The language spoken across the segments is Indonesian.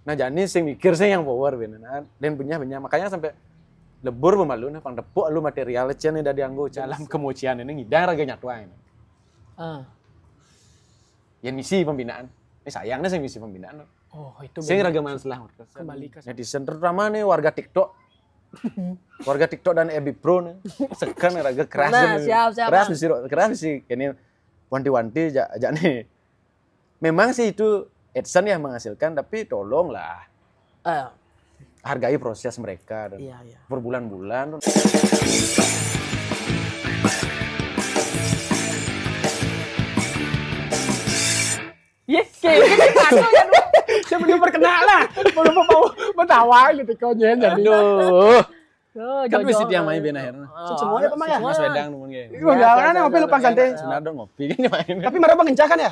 Nah jadi sing mikir sing yang power ben. Nah, dan punya makanya sampai lebur pemalu nih pang depuk lu material cenah dah dianggo dalam kemocian ini ngidang raga nyatuan. Ya misi pembinaan. Ini sayangnya sing misi pembinaan. Oh, itu sing raga masalah. Kembali ke netizen terutama nih warga TikTok. Warga TikTok dan Ebi Pro nih. Sekan raga keras. Nah, siap. Keras sih ini wanti-wanti aja nih. Memang sih itu AdSense yang menghasilkan, tapi tolonglah hargai proses mereka dan berbulan-bulan. Sebelum perkenalan, belum mau bertawa gitu konyen jadi. Aduh. Kan mesti dia main ben akhirnya. Semuanya apa ya? Mas Wedang numun ge. Enggak, ngopi lupa santai. Sebenarnya ngopi gini main. Tapi baru mengencah kan ya?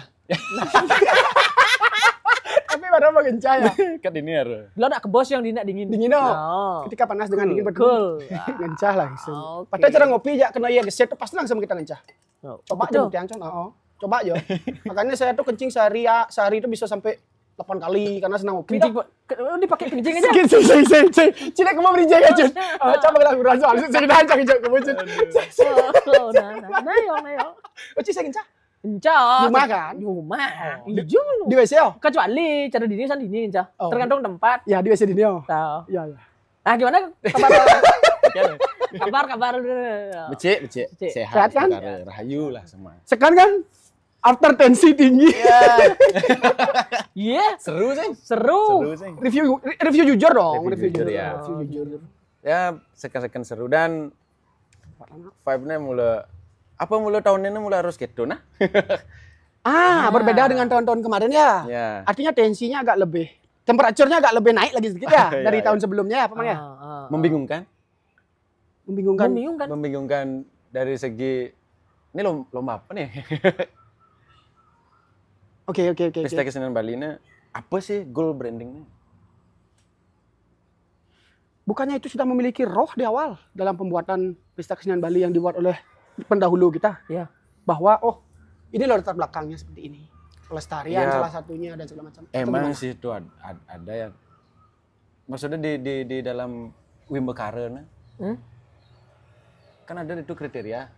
Tapi baru mengencah ya. Kan ini harus. Lo nak ke bos yang dinak dingin. Dingin ketika panas dengan dingin betul. Ngencah lah. Padahal cara ngopi ya kena ya geset pasti langsung kita ngencah. Coba aja bukti yang coba aja. Makanya saya tuh kencing sehari itu bisa sampai 8 kali karena senang ngopi. Dipakai kencing aja. Cina kamu beri jaga Jun. Coba kita ngurang soal saya dah kencing kamu Jun. Nayo. Oci saya kencah. Kencah. Rumah kan? Di rumah. Ijo. Di WC oh. Kecuali cara dini san dini kencah. Tergantung tempat. Ya di WC dini oh. Tahu. Iya. Nah, gimana kabar? Becek. Sehat kan? Rahayu lah semua. Sekarang kan after tensi tinggi. Iya. Seru sih. Review jujur dong. Review jujur ya. Ya, sekan-sekan seru dan vibe-nya mulai tahun ini mulai harus gitu nah. Berbeda dengan tahun-tahun kemarin ya. Artinya tensinya agak lebih, temperaturnya agak lebih naik lagi sedikit ya dari tahun sebelumnya apa namanya? Membingungkan dari segi ini lomba apa nih? Oke. Pesta Kesenian Bali ini apa sih goal brandingnya? Bukannya itu sudah memiliki roh di awal dalam pembuatan Pesta Kesenian Bali yang dibuat oleh pendahulu kita? Ya. Bahwa ini loh latar belakangnya seperti ini. Pelestarian salah satunya dan segala macam. Emang sih itu ada yang maksudnya di dalam Wimbekare kan ada itu kriteria.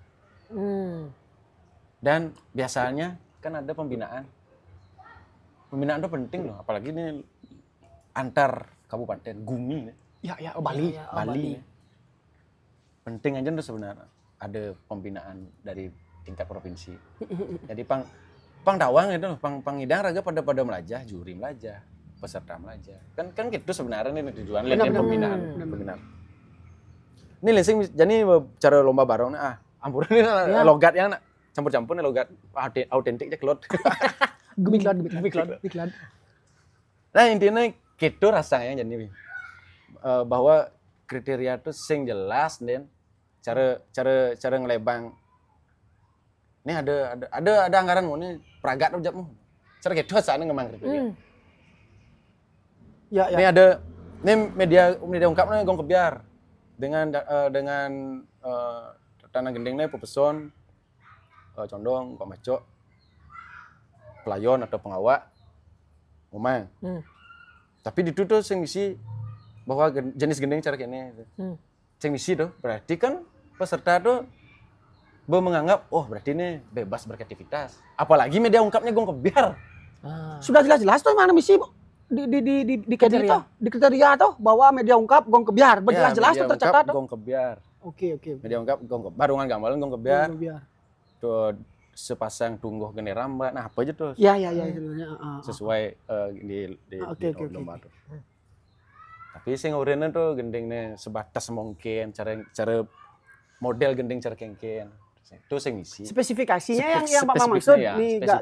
Dan biasanya kan ada pembinaan. Pembinaan itu penting loh, apalagi ini antar kabupaten, Gumi. Bali. Penting aja tuh sebenarnya ada pembinaan dari tingkat provinsi. Jadi pang dawang itu, pang idang raga pada melajah, juri melajah, peserta melajah. Kan gitu sebenarnya nih tujuan lain pembinaan. Ini lesing jadi cara lomba bareng ampun ini logat yang campur-campur nih logat autentiknya kelot. Gemiklat. Nah intinya gitu rasanya jadi bahwa kriteria itu sing jelas dan cara ngelebang. Ini ada anggaranmu ini peragat objekmu. Cara gitu rasanya ngemang kriteria. Ini ada media ungkapnya gong kebiar dengan tanah gendingnya pepeson condong Pak Maco pelayon atau pengawak ngomong. Tapi di tuh sing isi bahwa jenis gending cara kene. Sing isi tuh berarti kan peserta tuh menganggap berarti ini bebas beraktivitas. Apalagi media ungkapnya gong kebiar. Sudah jelas-jelas tuh mana misi di kriteria tuh bahwa media ungkap gong kebiar. Berjelas-jelas tuh tercatat tuh. Gong kebiar. Oke. Media ungkap gong kebiar. Barungan gambalan gong kebiar. Tuh sepasang tungguh geni ramba. Nah, apa aja tuh? Iya. Sesuai di lomba tuh. Tapi sing urene tuh gendingnya sebatas mungkin cara model gending cara kengken. Itu sing isi. Spesifikasinya yang Bapak maksud nih enggak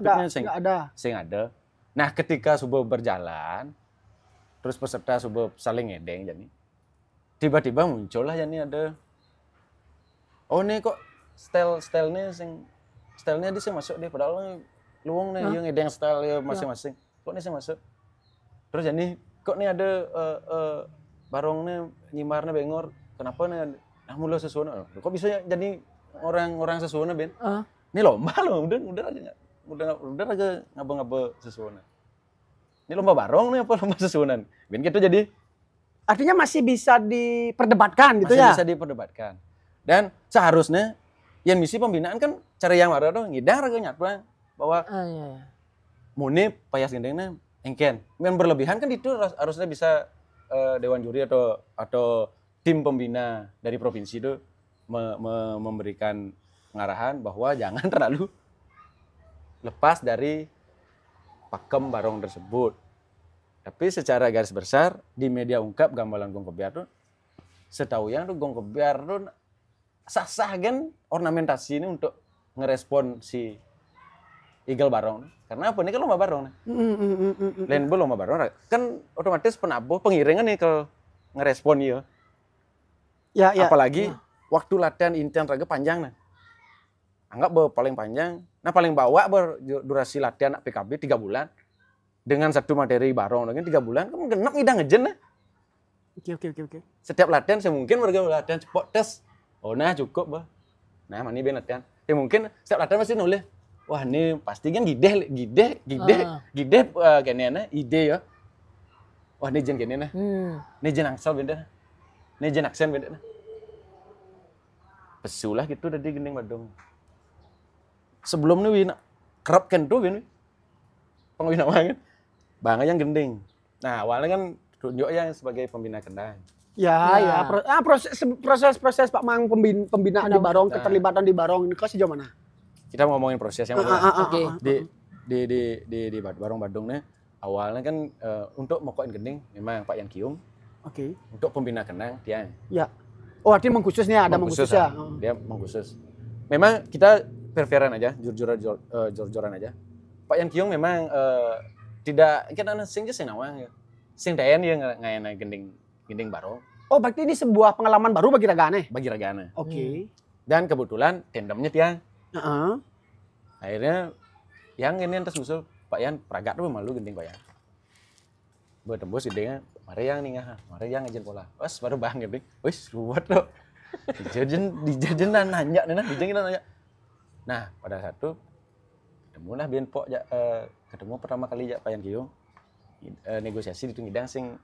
ada. Sing ada. Nah, ketika subuh berjalan terus peserta subuh saling ngedeng jadi tiba-tiba muncullah jadi ada nih kok stylenya dia sih masuk dia padahal luang nih yang ngedeng style ya masing-masing. Kok nih sih masuk. Terus jadi kok nih ada barongnya nyimarnya bengor. Kenapa nih mula sesuatu? Kok bisa jadi orang sesuatu Ben? Ini lomba loh, udah aja ngaba-ngaba sesuatu. Ini lomba barong nih apa lomba susunan? Ben gitu jadi Artinya masih bisa diperdebatkan gitu masih ya? bisa diperdebatkan. Dan seharusnya yang misi pembinaan kan cara yang ada tuh ngidang raga nyatwa bahwa Iya. muni payas gendengnya engken. Yang berlebihan kan itu harusnya bisa dewan juri atau tim pembina dari provinsi itu memberikan pengarahan bahwa jangan terlalu lepas dari pakem barong tersebut. Tapi secara garis besar di media ungkap gambaran gong kebiar tuh setahu yang tuh gong kebiar tuh sah-sah kan ornamentasi ini untuk ngerespon si Eagle barong. Karena apa ini kan lomba barong. Lain lomba barong kan otomatis penabuh pengiringan nih kalau ngerespon ya. Ya. Apalagi waktu latihan intens raga panjang nah. Anggap paling panjang. Nah paling bawah berdurasi latihan PKB 3 bulan. Dengan satu materi barong dengan 3 bulan kan genap ngidang ngejen nah. Oke. Setiap latihan semungkin warga latihan cepot tes. Oh nah cukup bah. Nah mani ben latihan. Ya mungkin setiap latihan pasti nulis. Wah ini pasti kan gide kayaknya ide ya. Wah ini jen kayaknya nah. Ini jen angsal beda. Ini jen aksen beda nah. Pesulah gitu tadi gending badong. Sebelum ini wina kerap kan tuh wina. Pengwina banget. Bangga yang gending. Nah awalnya kan tunjuk yang sebagai pembina kendang. Ya. Proses Pak Mang pembinaan di barong, keterlibatan di barong ini kok sejauh mana? Kita ngomongin proses yang Oke. di barong Badung nih awalnya kan untuk mokokin gending memang Pak Yan Kium. Oke. Untuk pembina kendang dia. Ya. Oh artinya mengkhususnya ada mengkhususnya. Dia mengkhusus. Memang kita fair-fairan aja, jujur-jujuran aja. Pak Yan Kium memang tidak kita sing nawang ya. Sing dayan dia ngayana gending barong. Oh berarti ini sebuah pengalaman baru bagi Ragane? Bagi Ragane. Oke. Dan kebetulan tandemnya tiang. Heeh. Akhirnya yang ini atas musuh Pak Yan peragat tuh malu gending Pak Yan. Bertembus idenya, mari yang ningah, mari yang ngajin pola. Wes baru bang gending. Wes buat lo. Dijajin nanya nanya. Nah pada saat itu ketemulah Bian Pok ketemu pertama kali Pak Yan Kiyo negosiasi di ngidang sing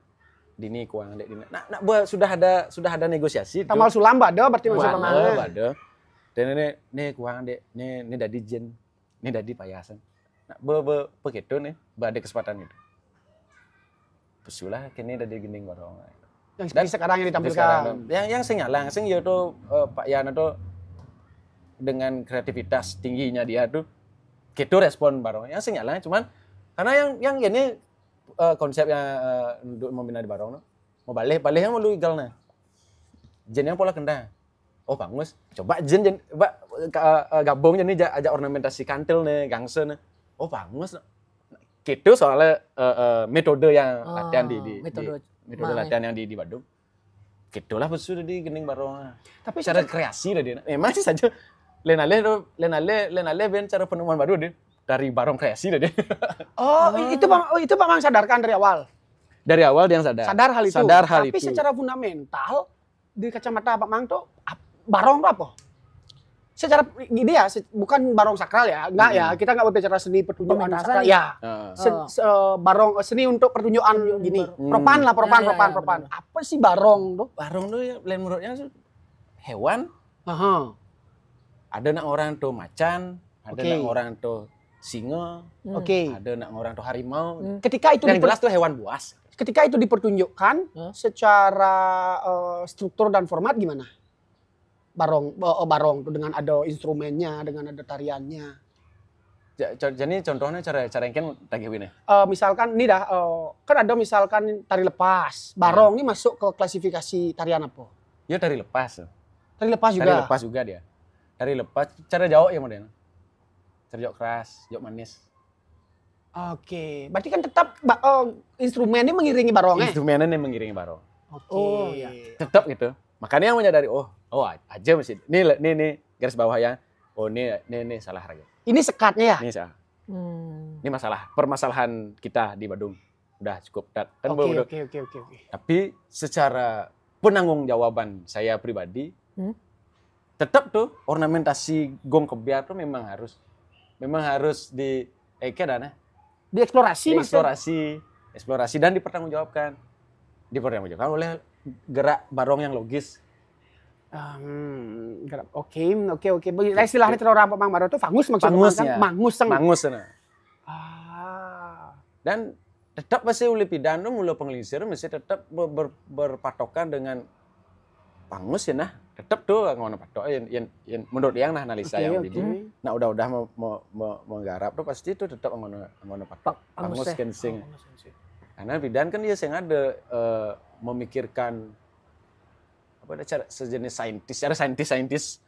dini kuang dek dina. Nah sudah ada negosiasi itu. Tamal sulam bada berarti maksudnya mana? Bada. Dan ini kuang dek ini dadi jen. Ini dadi payasan. Nah begitu nih, ada kesempatan itu. Pesulah kini dadi gending barong. Yang sekarang yang ditampilkan. Yang sing nyalang sing ya tuh Pak Yan itu dengan kreativitas tingginya dia tuh gitu respon barong. Yang sing nyalang cuman karena yang ini konsepnya untuk membina di barong mau balik yang mau lu igal nah. Jen yang pola kendang. Oh bagus, coba jen gabung jadi ajak ornamentasi kantil nih, gangse nih. Oh bagus. Gitu soalnya metode yang latihan metode latihan yang di Badung. Gitulah sudah di gending barong. Tapi cara kreasi lah dia. Memang sih saja lenale ben cara penemuan baru deh dari barong kreasi lah dia. Itu Pak Mang sadarkan dari awal. Dari awal dia sadar. Sadar hal itu. Tapi itu. Secara fundamental di kacamata Pak Mang tuh barong tuh apa? Secara gini ya, bukan barong sakral ya, enggak ya. Kita enggak berbicara seni pertunjukan sakral ya. Barong seni untuk pertunjukan gini. Propan. Apa sih barong tuh? Barong tuh ya lain menurutnya hewan. Ada nak orang tuh macan, ada nak orang tuh singa, ada nak orang tuh harimau. Ketika itu yang jelas tuh hewan buas. Ketika itu dipertunjukkan secara struktur dan format gimana? Barong tuh dengan ada instrumennya, dengan ada tariannya. Jadi contohnya cara yang kan tagih ini. Misalkan ini dah kan ada misalkan tari lepas. Barong ini masuk ke klasifikasi tarian apa? Ya tari lepas. Tari lepas juga. Tari lepas juga dia. Tari lepas cara jauh ya modern. Cara jauh keras, jauh manis. Oke, berarti kan tetap instrumennya mengiringi barongnya. Instrumennya mengiringi barong. Oke. Ya. Tetap gitu. Makanya yang menyadari aja mesti. Nih garis bawah yang ini salah raga. Ini sekatnya ya? Ini salah. Ini permasalahan kita di Badung. Udah cukup. Oke. Tapi secara penanggung-jawaban saya pribadi, tetap tuh ornamentasi gong kebiar tuh memang harus dieksplorasi. eksplorasi dan dipertanggungjawabkan oleh gerak barong yang logis. Oke. Istilahnya cara orang Pemang Maro itu fangus maksudnya. Mangus. Dan tetap masih oleh pidan tuh mulai pengelisir masih tetap berpatokan dengan pangus ya nah. Tetap tuh ngono patok yang menurut yang nah analisa yang di. Nah udah mau menggarap tuh pasti itu tetap ngono patok pangus kensing. Karena pidan kan dia sing ada memikirkan apa ada cara sejenis saintis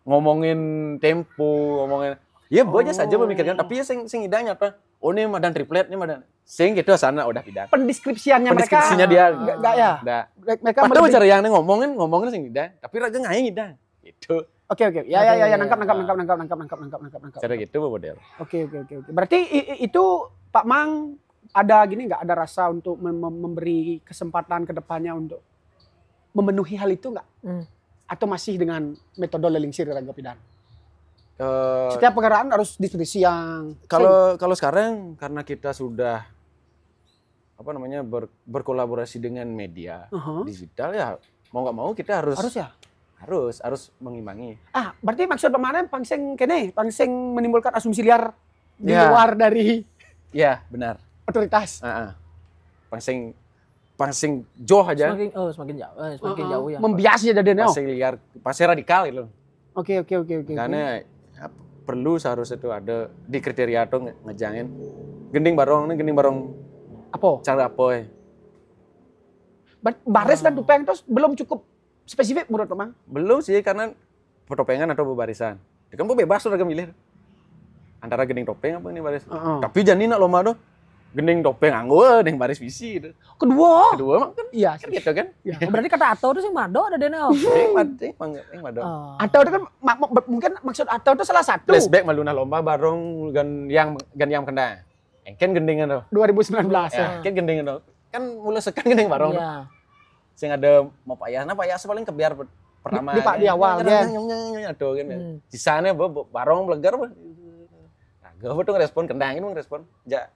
ngomongin tempo, ngomongin ya banyak saja memikirkan tapi ya sing idanya apa? Oh ini madan triplet, ini madan sing gitu sana udah pidan. Pendeskripsiannya dia enggak ya. Mereka padahal cara yang ngomongin sing idang, tapi raga ngayang idang. Gitu. Oke. Ya nangkap. Cara gitu model. Oke. Berarti itu Pak Mang ada gini nggak ada rasa untuk memberi kesempatan ke depannya untuk memenuhi hal itu nggak? Atau masih dengan metode lelingsir Raga Pidan? Setiap pengaraan harus diskusi yang kalau sekarang karena kita sudah berkolaborasi dengan media digital ya mau nggak mau kita harus mengimbangi. Berarti maksud pemanen pangsing menimbulkan asumsi liar di luar dari benar otoritas. Pangsing jauh aja. Semakin jauh ya. Membias ya dadanya. Pangsing liar, pangsing radikal itu. Oke. Karena perlu seharusnya itu ada di kriteria itu ngejangin gending barong apa? Cara apa ya? Baris dan topeng itu belum cukup spesifik menurut Mang? Belum sih karena pertopengan atau bebarisan. Kan bebas udah milih. Antara gending topeng apa ini baris. Tapi jangan nak lomba tuh. Gending topeng anggo gending baris visi gitu. Kedua mah kan iya kan gitu kan. Ya. Berarti kata atau itu sing mado ada dene. Yang mado. Atau itu kan mungkin maksud atau itu salah satu. Flashback maluna lomba barong gan yang kena. Engken gendingan tuh. 2019 ya. Engken gendingan tuh. Kan mulai sekan gending barong. Iya. Sing ada mau payahna paling kebiar pertama di awal ya. Aduh kan. Sisane barong blegar. Agak betul respon kendangin respon. Jak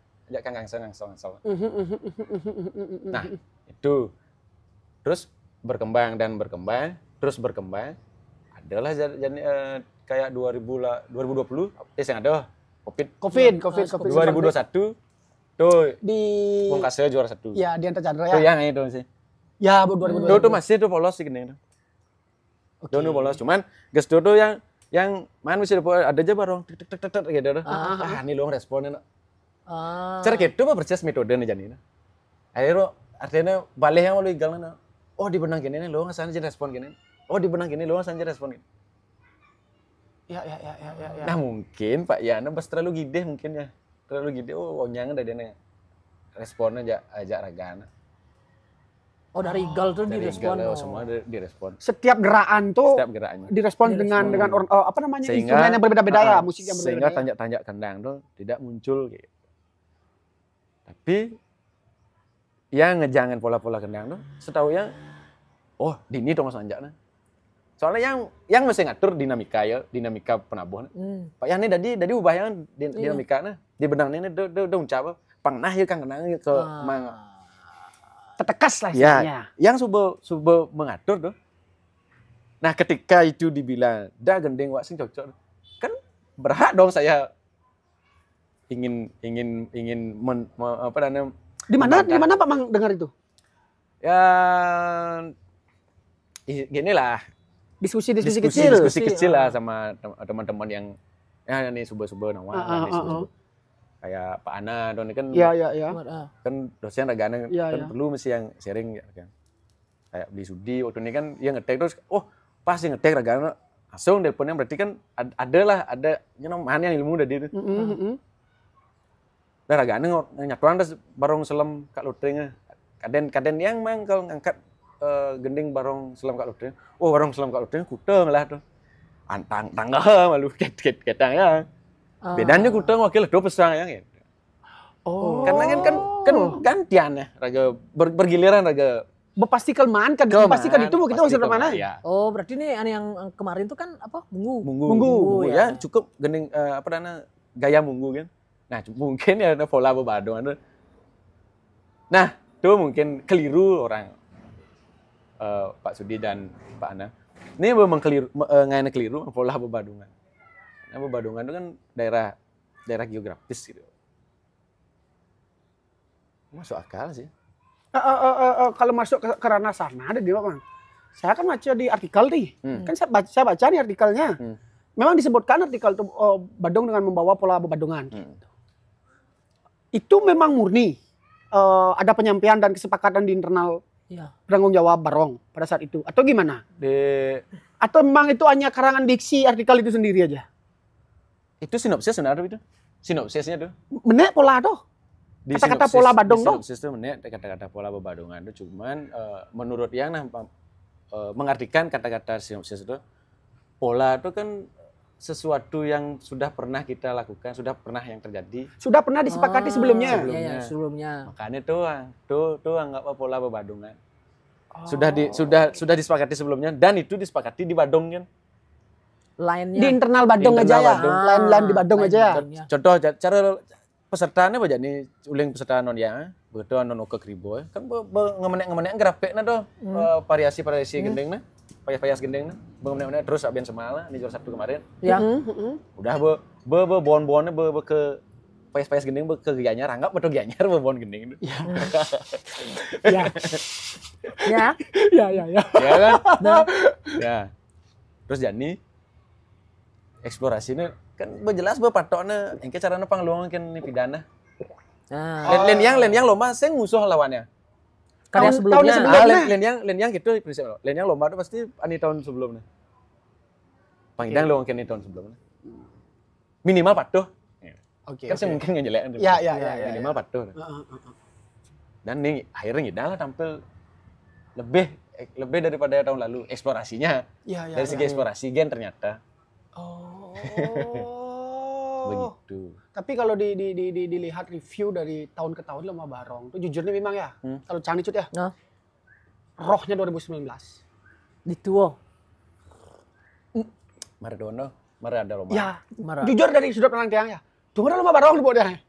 kangkang langsung. Nah, itu. Terus berkembang. Adalah jadi kayak 2020 yang ada COVID 2021 tuh di Bung Kasih juara 1. Ya, di Anta Chandra ya. Tuh yang itu sih. Ya, 2020. Tuh masih tuh polos sih gini. Tuh polos cuman geus tuh yang main mesti ada aja barong tek gitu. Ini lu responnya. Cara gitu mah persis metode nih jadinya. Akhirnya artinya balik yang lu igal na. Oh di benang gini nih lu ngasih respon gini. Oh di benang gini lu ngasih respon gini. Ya. Nah mungkin Pak Yana pas terlalu gede mungkin ya. Terlalu gede nyang ada dia responnya aja ragana. Oh dari igal tuh direspon. Semua direspon. Setiap gerakannya direspon dengan sehingga, instrumen yang berbeda-beda ya, musik yang berbeda. Sehingga tanjak-tanjak kendang tuh tidak muncul gitu. Tapi yang ngejangan pola-pola kendang tuh setahu ya dini dong sanjakna. Soalnya yang mesti ngatur dinamika penabuhan. Pak Yani tadi ubah yang dinamikana di benang ini udah ucap pangnah ya kang kendang ke mang tetekas lah istilahnya. Yang subuh mengatur tuh. Nah, ketika itu dibilang dah gendeng wak sing cocok. Kan berhak dong saya ingin Di mana Pak Mang dengar itu? Ya gini lah. Diskusi kecil lah sama teman-teman yang ini subuh-subuh nawa. Kayak Pak Ana don kan kan dosen ragana kan perlu mesti yang sharing ya kan. Kayak beli Sudi waktu ini kan dia ngetek terus pas dia ngetek ragana langsung teleponnya berarti kan ada mana yang ilmu dari itu. Nah ragana nyatuan terus barong selam Kak Lutring. Kaden yang mang kalau ngangkat gending barong selam Kak Lutring. Barong selam Kak Lutring kuteng lah tuh. Antang tangga malu ketang ya. Bedanya kuteng wakil 2 pesang yang gitu. Karena kan gantian ya raga bergiliran raga. Pastikan itu kita maksud mana? Ya. Berarti nih yang kemarin tuh kan apa? Munggu ya. Cukup gending gaya munggu kan. Nah, mungkin ya pola bebadong Nah, itu mungkin keliru orang Pak Sudi dan Pak Ana. Ini memang keliru, ngayana keliru pola Bebadungan. Nah, Bebadungan itu kan daerah geografis gitu. Masuk akal sih. Kalau masuk ke ranah sana ada di mana? Saya kan baca di artikel nih. Kan saya baca nih artikelnya. Memang disebutkan artikel itu Badung dengan membawa pola Bebadungan. Itu memang murni ada penyampaian dan kesepakatan di internal penanggung jawab Barong pada saat itu atau gimana? Atau memang itu hanya karangan diksi artikel itu sendiri aja? Itu sinopsis sebenarnya itu. Sinopsisnya tuh. Menek pola tuh. Kata-kata pola Badung tuh. Sinopsis itu menek kata-kata pola Bebadungan itu cuman menurut yang mengartikan kata-kata sinopsis itu pola itu kan sesuatu yang sudah pernah kita lakukan, sudah pernah yang terjadi. Sudah pernah disepakati sebelumnya. Sebelumnya. Makanya tuh anggap pola Bebadungan. Sudah disepakati sebelumnya dan itu disepakati di Badung kan. Lainnya Di internal Badung aja ya. Lain-lain di Badung aja ya. Contoh cara pesertanya apa jadi uling peserta non ya, betul non ke kribo kan ngemenek grafik tuh variasi gendeng payas gendeng ngemenek terus abian semala ini juara 1 kemarin. Ya. Udah bon-bonnya ke payas gendeng ke gianyar anggap betul gianyar bon gendeng itu. Ya. Ya. Ya. Ya kan? Nah. Ya. Terus jadi eksplorasinya kan jelas patoknya engke carana pangluangkeun ni pidana. Nah. Len yang lomba sing musuh lawannya. Karya sebelumnya. Len yang gitu prinsip. Len yang lomba itu pasti ani tahun sebelumnya. Pangidang luangkeun ni tahun sebelumnya. Minimal patuh. Oke. Kan sing mungkin ngejelek. Ya. Minimal patuh. Dan nih akhirnya ngidang lah tampil lebih daripada tahun lalu eksplorasinya. Dari segi eksplorasi gen ternyata. Oh. Begitu. Tapi kalau dilihat review dari tahun ke tahun Lomba Barong, itu jujurnya memang ya. Kalau Cangnicut ya. Nah. Rohnya 2019. Dituo. Maradona, ada lomba. Ya. Jujur dari sudut pandang tiang ya. Cuma Lomba Barong dibawa dia.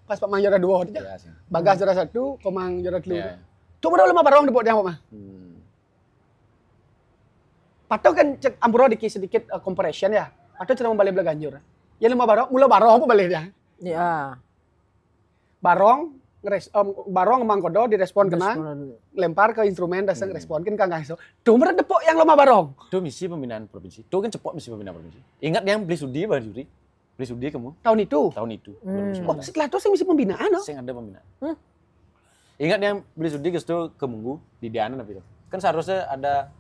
Pas Pak Mang juara 2 aja. Ya, Bagas juara 1, Komang juara 3. Ya. Cuma Lomba Barong dibawa dia Pak Mang. Pato kan cek ampuro sedikit comparison ya. Pato cara membalik belah ganjur. Ya Lomba Barong, mula Barong apa balik dia? Ya. Barong emang kodo direspon kena lempar ke instrumen dasar respon kan kang iso. Cuma depok yang Lomba Barong. Itu misi pembinaan provinsi. Itu kan cepok misi pembinaan provinsi. Ingat yang beli sudi Pak Juri? Beli sudi kamu? Tahun itu. Oh, setelah itu saya misi pembinaan loh. Saya ada pembinaan. Ingat yang beli sudi ke situ ke Munggu di Diana tapi itu. Kan seharusnya ada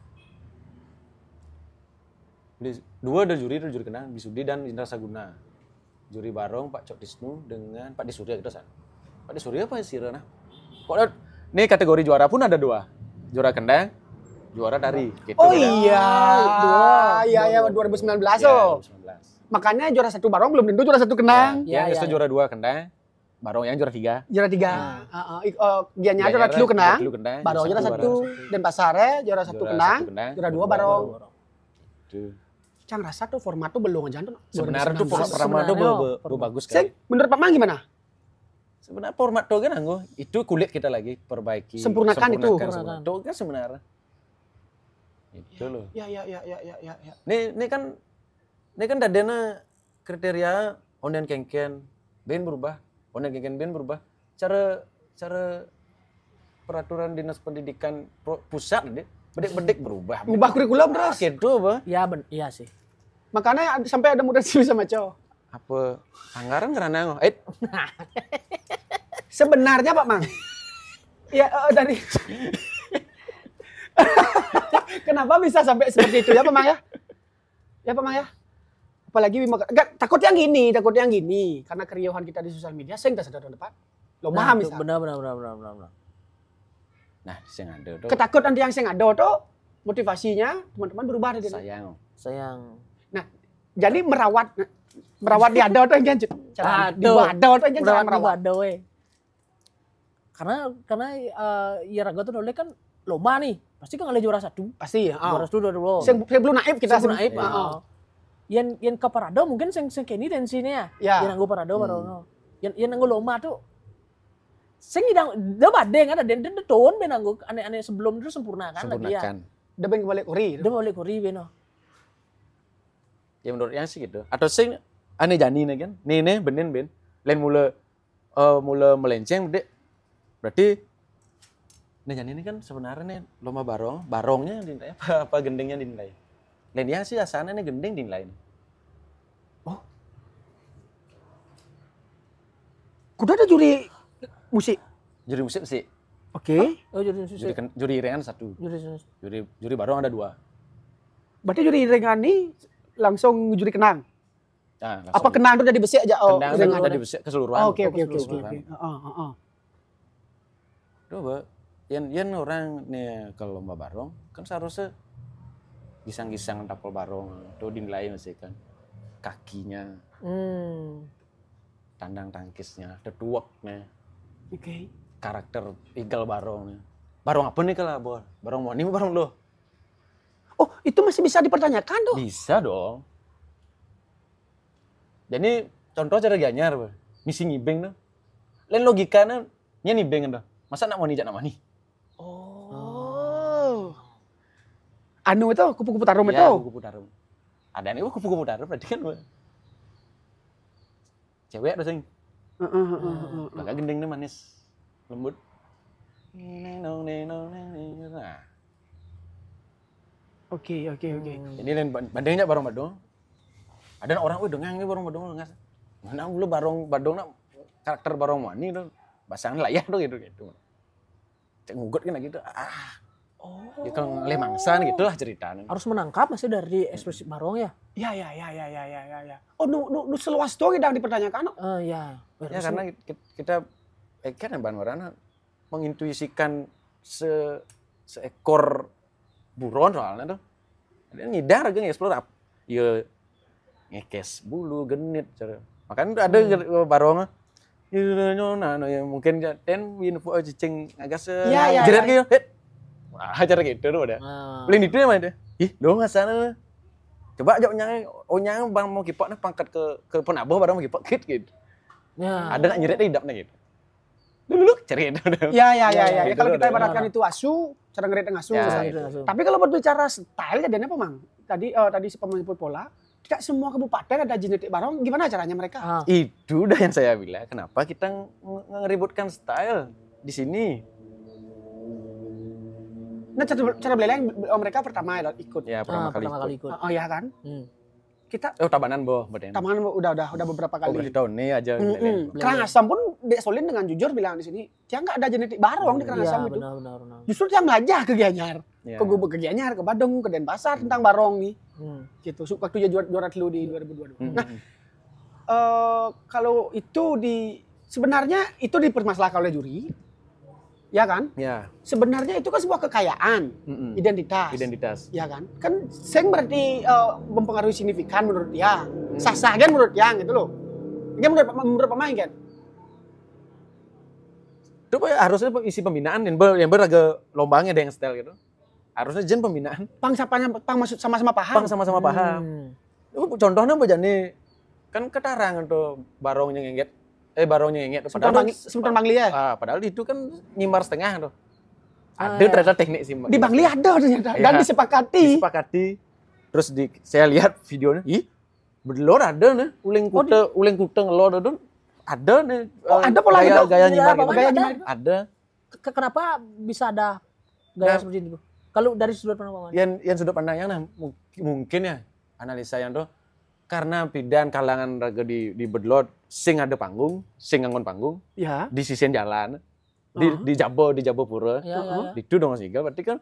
dua ada juri kena Bisudi dan Indra Saguna. Juri Barong Pak Cok Tisnu dengan Pak Disurya gitu kan. Pak Disurya apa sih Rana? Kok nih kategori juara pun ada 2. Juara kendang, juara tari gitu. Oh iya. Iya 2019 oh. 2019. Makanya juara 1 Barong belum tentu juara 1 kendang. Ya, yang juara 2 kendang. Barong yang juara 3. Juara 3. Gianyar juara 3 kendang. Barong juara 1 dan Pasare juara 1 kendang, juara 2 Barong. Cang rasa tuh format tuh belum aja tuh. Sebenarnya tuh format tuh bagus kan. Menurut Pak Mang gimana? Sebenarnya format tuh kan anggo itu kulit kita lagi perbaiki. Sempurnakan itu. Tuh kan sebenarnya. Itu loh. Ya. Ini kan dadena kriteria onden kengken ben berubah. Onden kengken ben berubah. Cara peraturan dinas pendidikan pusat deh. Bedek berubah. Ubah kurikulum terus. Gitu apa? Iya sih. Makanya sampai ada muda sih sama cowok. Apa anggaran karena Sebenarnya Pak Mang. Ya dari kenapa bisa sampai seperti itu ya Pak Mang ya? Ya Pak Mang ya. Apalagi takut yang gini karena keriuhan kita di sosial media sing tak sadar depan. Lo paham bisa. Benar. Nah, sing ada tuh. Ketakutan yang sing ada tuh motivasinya teman-teman berubah dari sayang. Nah, jadi merawat di ada tuh yang cara di ada tuh yang cara merawat. Karena ya raga tuh oleh kan lomba nih. Pasti kan ada juara 1. Pasti ya. Juara 1 dulu. Saya belum naib kita sebelum naib. Yang ke parado mungkin sing kini tensinya. Ya. Yang nanggo parado baru. Yang nanggo lomba tuh sing idang dia badeng ada den ton ben anggo aneh-aneh sebelum itu sempurnakan lagi ya. Dia ben balik kori. Dia balik kori beno. Ya menurut yang sih gitu. Atau sing aneh jani nih kan. Nih benen ben. Lain mula melenceng dek. Berarti nih jani ini kan sebenarnya nih lomba barongnya dinilai apa gendengnya dinilai. Lain yang sih asalnya nih gendeng dinilai. Oh. Kudu ada juri musik. Juri musik sih. Oke. Oh juri musik. Juri iringan 1. Juri barong ada 2. Berarti juri iringan nih langsung juri kenang. Nah, apa kenang itu jadi besi aja? Oh, kenang jadi besi keseluruhan. Oke. Coba, yang orang nih kalau lomba barong kan seharusnya gisang-gisang tapol barong tuh dinilai masih kan kakinya, tandang tangkisnya, tetuaknya, karakter igal barongnya. Barong apa nih kalau barong mau ini barong lo? Oh, itu masih bisa dipertanyakan dong? Bisa dong. Jadi contoh cara ganyar, misi ngibeng tuh. Lain logikanya nya nibeng tuh. Masa nak mau nijak nama nih? Oh. Anu itu kupu-kupu tarum ya, itu. Kupu-kupu tarum. Ada nih kupu-kupu tarum berarti kan cewek tuh sing. Bagak gendeng nih manis. Lembut. Nah. Oke. Ini lain bandingnya barong badong. Ada orang dengang nih barong badong ngas. Mana dulu barong badong nak karakter barong wani tuh pasangan layak tuh gitu. Cek ngugut kan gitu. Ya kalau ngelih mangsan gitulah ceritanya. Harus menangkap masih dari ekspresi barong ya? Ya. Oh, nu seluas itu yang dipertanyakan. Ya. Ya karena kita kan ban-barana mengintuisikan seekor buron soalnya tuh. Dia ngidar aja nge-explore up. Ya ngekes bulu, genit. Makanya ada barong. Ya mungkin ten info cicing agak jerat gitu. Wah, cara gitu tuh udah. Paling itu mah dia. Ih, dong asana. Coba aja onyang bang mau kipok nah pangkat ke penabuh barang mau kipok gitu. Ya. Ada enggak nyerit hidapnya gitu. Dulu cari itu. Ya. Kalau kita ibaratkan itu asu, cara ngerit asu. Tapi kalau berbicara style kan apa, Mang? Tadi si pemain bola, tidak semua kabupaten ada genetik barong. Gimana caranya mereka? Itu udah yang saya bilang. Kenapa kita ngeributkan style di sini? Nah, cara beleng mereka pertama ikut. Ya, pertama kali ikut. Oh ya kan? Kita Tabanan Tabanan udah beberapa kali. Berarti tahun ini aja. Karangasem pun Dek Solin dengan jujur bilang di sini, dia nggak ada genetik barong di Karangasem itu. Benar. Justru dia ngajak ke Gianyar. Ke Gubuk ke Gianyar, ke Badung, ke Denpasar tentang barong nih. Gitu. Waktu dia juara dulu di 2022. Nah, kalau itu sebenarnya itu dipermasalahkan oleh juri. Ya kan? Ya. Sebenarnya itu kan sebuah kekayaan, identitas. Ya kan? Kan seng berarti mempengaruhi signifikan menurut dia. Sah-sah kan menurut yang gitu loh. Ini menurut pemain kan? Itu harusnya isi pembinaan yang beraga lombangnya ada yang style gitu. Harusnya jen pembinaan. Pang maksud sama-sama paham. Pang sama-sama paham. Itu contohnya bejane kan ketarang tuh barongnya ngenget. Barongnya ngenget. Sebentar Bangli ya? Padahal itu kan nyimbar setengah tuh. Ada ternyata teknik sih. Di Bangli ada ternyata. Dan disepakati. Terus saya lihat videonya. Ih, belor ada nih. Uling kute ngelor itu. Ada nih. Ada pola gaya nyimbar gitu. Ada. Kenapa bisa ada gaya seperti itu? Kalau dari sudut pandang yang sudut pandangnya mungkin ya analisa yang tuh karena pidan kalangan raga di Bedlot sing ada panggung, sing nganggon panggung, ya. Di sisian jalan, di Jabo pura, itu dong siga. Berarti kan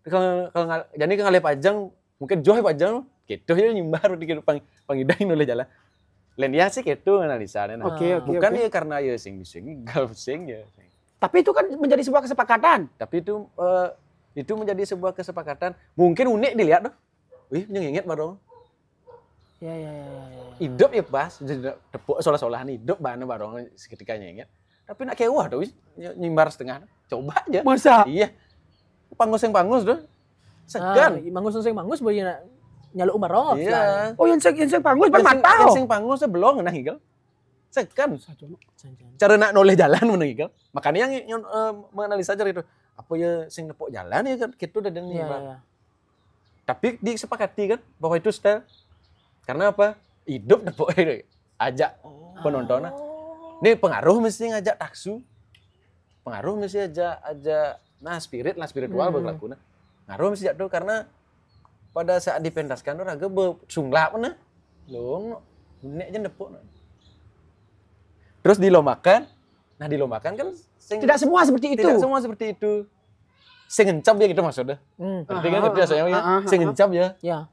kalau jadi kan ngalih pajang mungkin jauh pajang, gitu ya nyimbar di pangidang oleh jalan. Lain ya sih gitu analisanya. Bukan ya karena ya sing gal sing ya. Tapi itu kan menjadi sebuah kesepakatan. Tapi itu menjadi sebuah kesepakatan. Mungkin unik dilihat tuh. Wih, nyenginget barong. Ya. Hidup ya pas, tepuk solah-solahan hidup bahan barong seketika nyenget. Tapi nak kewah tuh nyimbar setengah. Coba aja. Masa? Iya. Pangus tuh. Segan. Mangus boleh nyaluk barong. Iya. Oh yang sing pangus ban mata. Yang sing pangus belum nah hinggal. Sekan. Sajono. Cara nak noleh jalan meneng kan. Makanya yang menganalisa cara itu. Apa ya sing nepok jalan ya kan gitu dan ini. Iya. Tapi disepakati kan bahwa itu style. Karena apa? Hidup nepok ajak penonton. Ini pengaruh mesti ngajak taksu. Pengaruh mesti ajak nah spiritual berlaku nah. Ngaruh mesti jatuh karena pada saat dipentaskan raga bersunglap nah. Loh, nek aja nepok. Terus dilombakan. Nah, dilombakan kan Tidak semua seperti itu. Tidak semua seperti itu. Sing ngencap ya gitu maksudnya. Ngerti kan ngerti saya ya. Sing ngencap ya. Ya.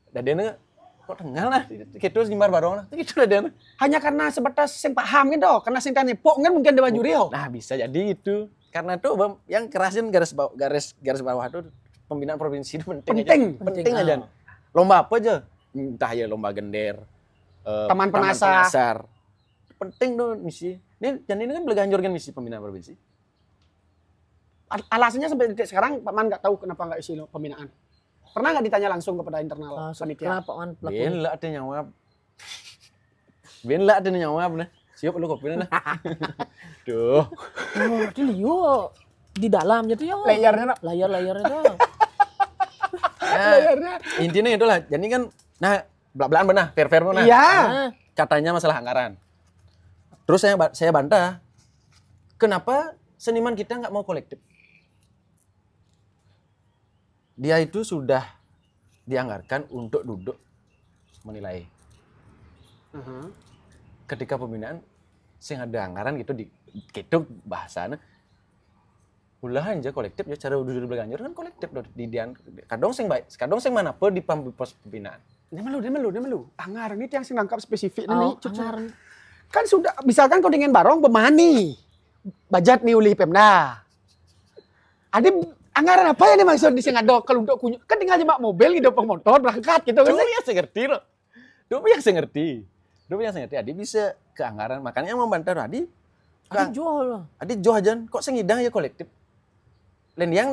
Dan dia kok tengah lah. Gitu nyimbar barong lah. Gitu lah dia. Hanya karena sebatas sing paham kan doh, karena sing tanya pok kan mungkin ada juri yo. Nah, bisa jadi itu. Karena tuh yang kerasin garis bawah tuh pembinaan provinsi itu penting aja. Lomba apa aja? Entah ya lomba gender, Taman penasar. Penting tuh misi. Ini kan belajar kan misi pembinaan provinsi. Alasannya sampai detik sekarang Pak Man nggak tahu kenapa nggak isi pembinaan. Pernah nggak ditanya langsung kepada internal panitia? Kenapa Man pelaku? Ben lah ada nyawab. Ben lah ada nyawab nah. Siap lu kopi nah. Duh. Oh, di Lio. Di dalamnya tuh ya. Layarnya Layar-layarnya tuh. layarnya. Intinya itulah. Jadi kan nah belak-belakan benar, fair-fair benar. Iya. Katanya masalah anggaran. Terus saya bantah. Kenapa seniman kita nggak mau kolektif? Dia itu sudah dianggarkan untuk duduk menilai. Ketika pembinaan, sing ada anggaran gitu di gitu bahasanya. Ulah aja kolektif ya cara duduk belajar kan kolektif di dian. Kadang sing baik, kadang sing mana apa di pos pembinaan. Dia melu. Anggaran itu yang sing nangkap spesifik Oh, nih. anggaran. Kan sudah, misalkan kau dengan barong pemani, budget nih uli Pemda. Ada anggaran apa yang dimaksud di sing ada kalau untuk kunyu, kan tinggal jebak mobil gitu pemotor berangkat gitu kan. Dulu ya saya ngerti loh. Dulu yang saya ngerti. Adi bisa ke anggaran, makanya membantah Adi. Ada jual. Adi jauh aja, kok sengidang ya kolektif. Lendiang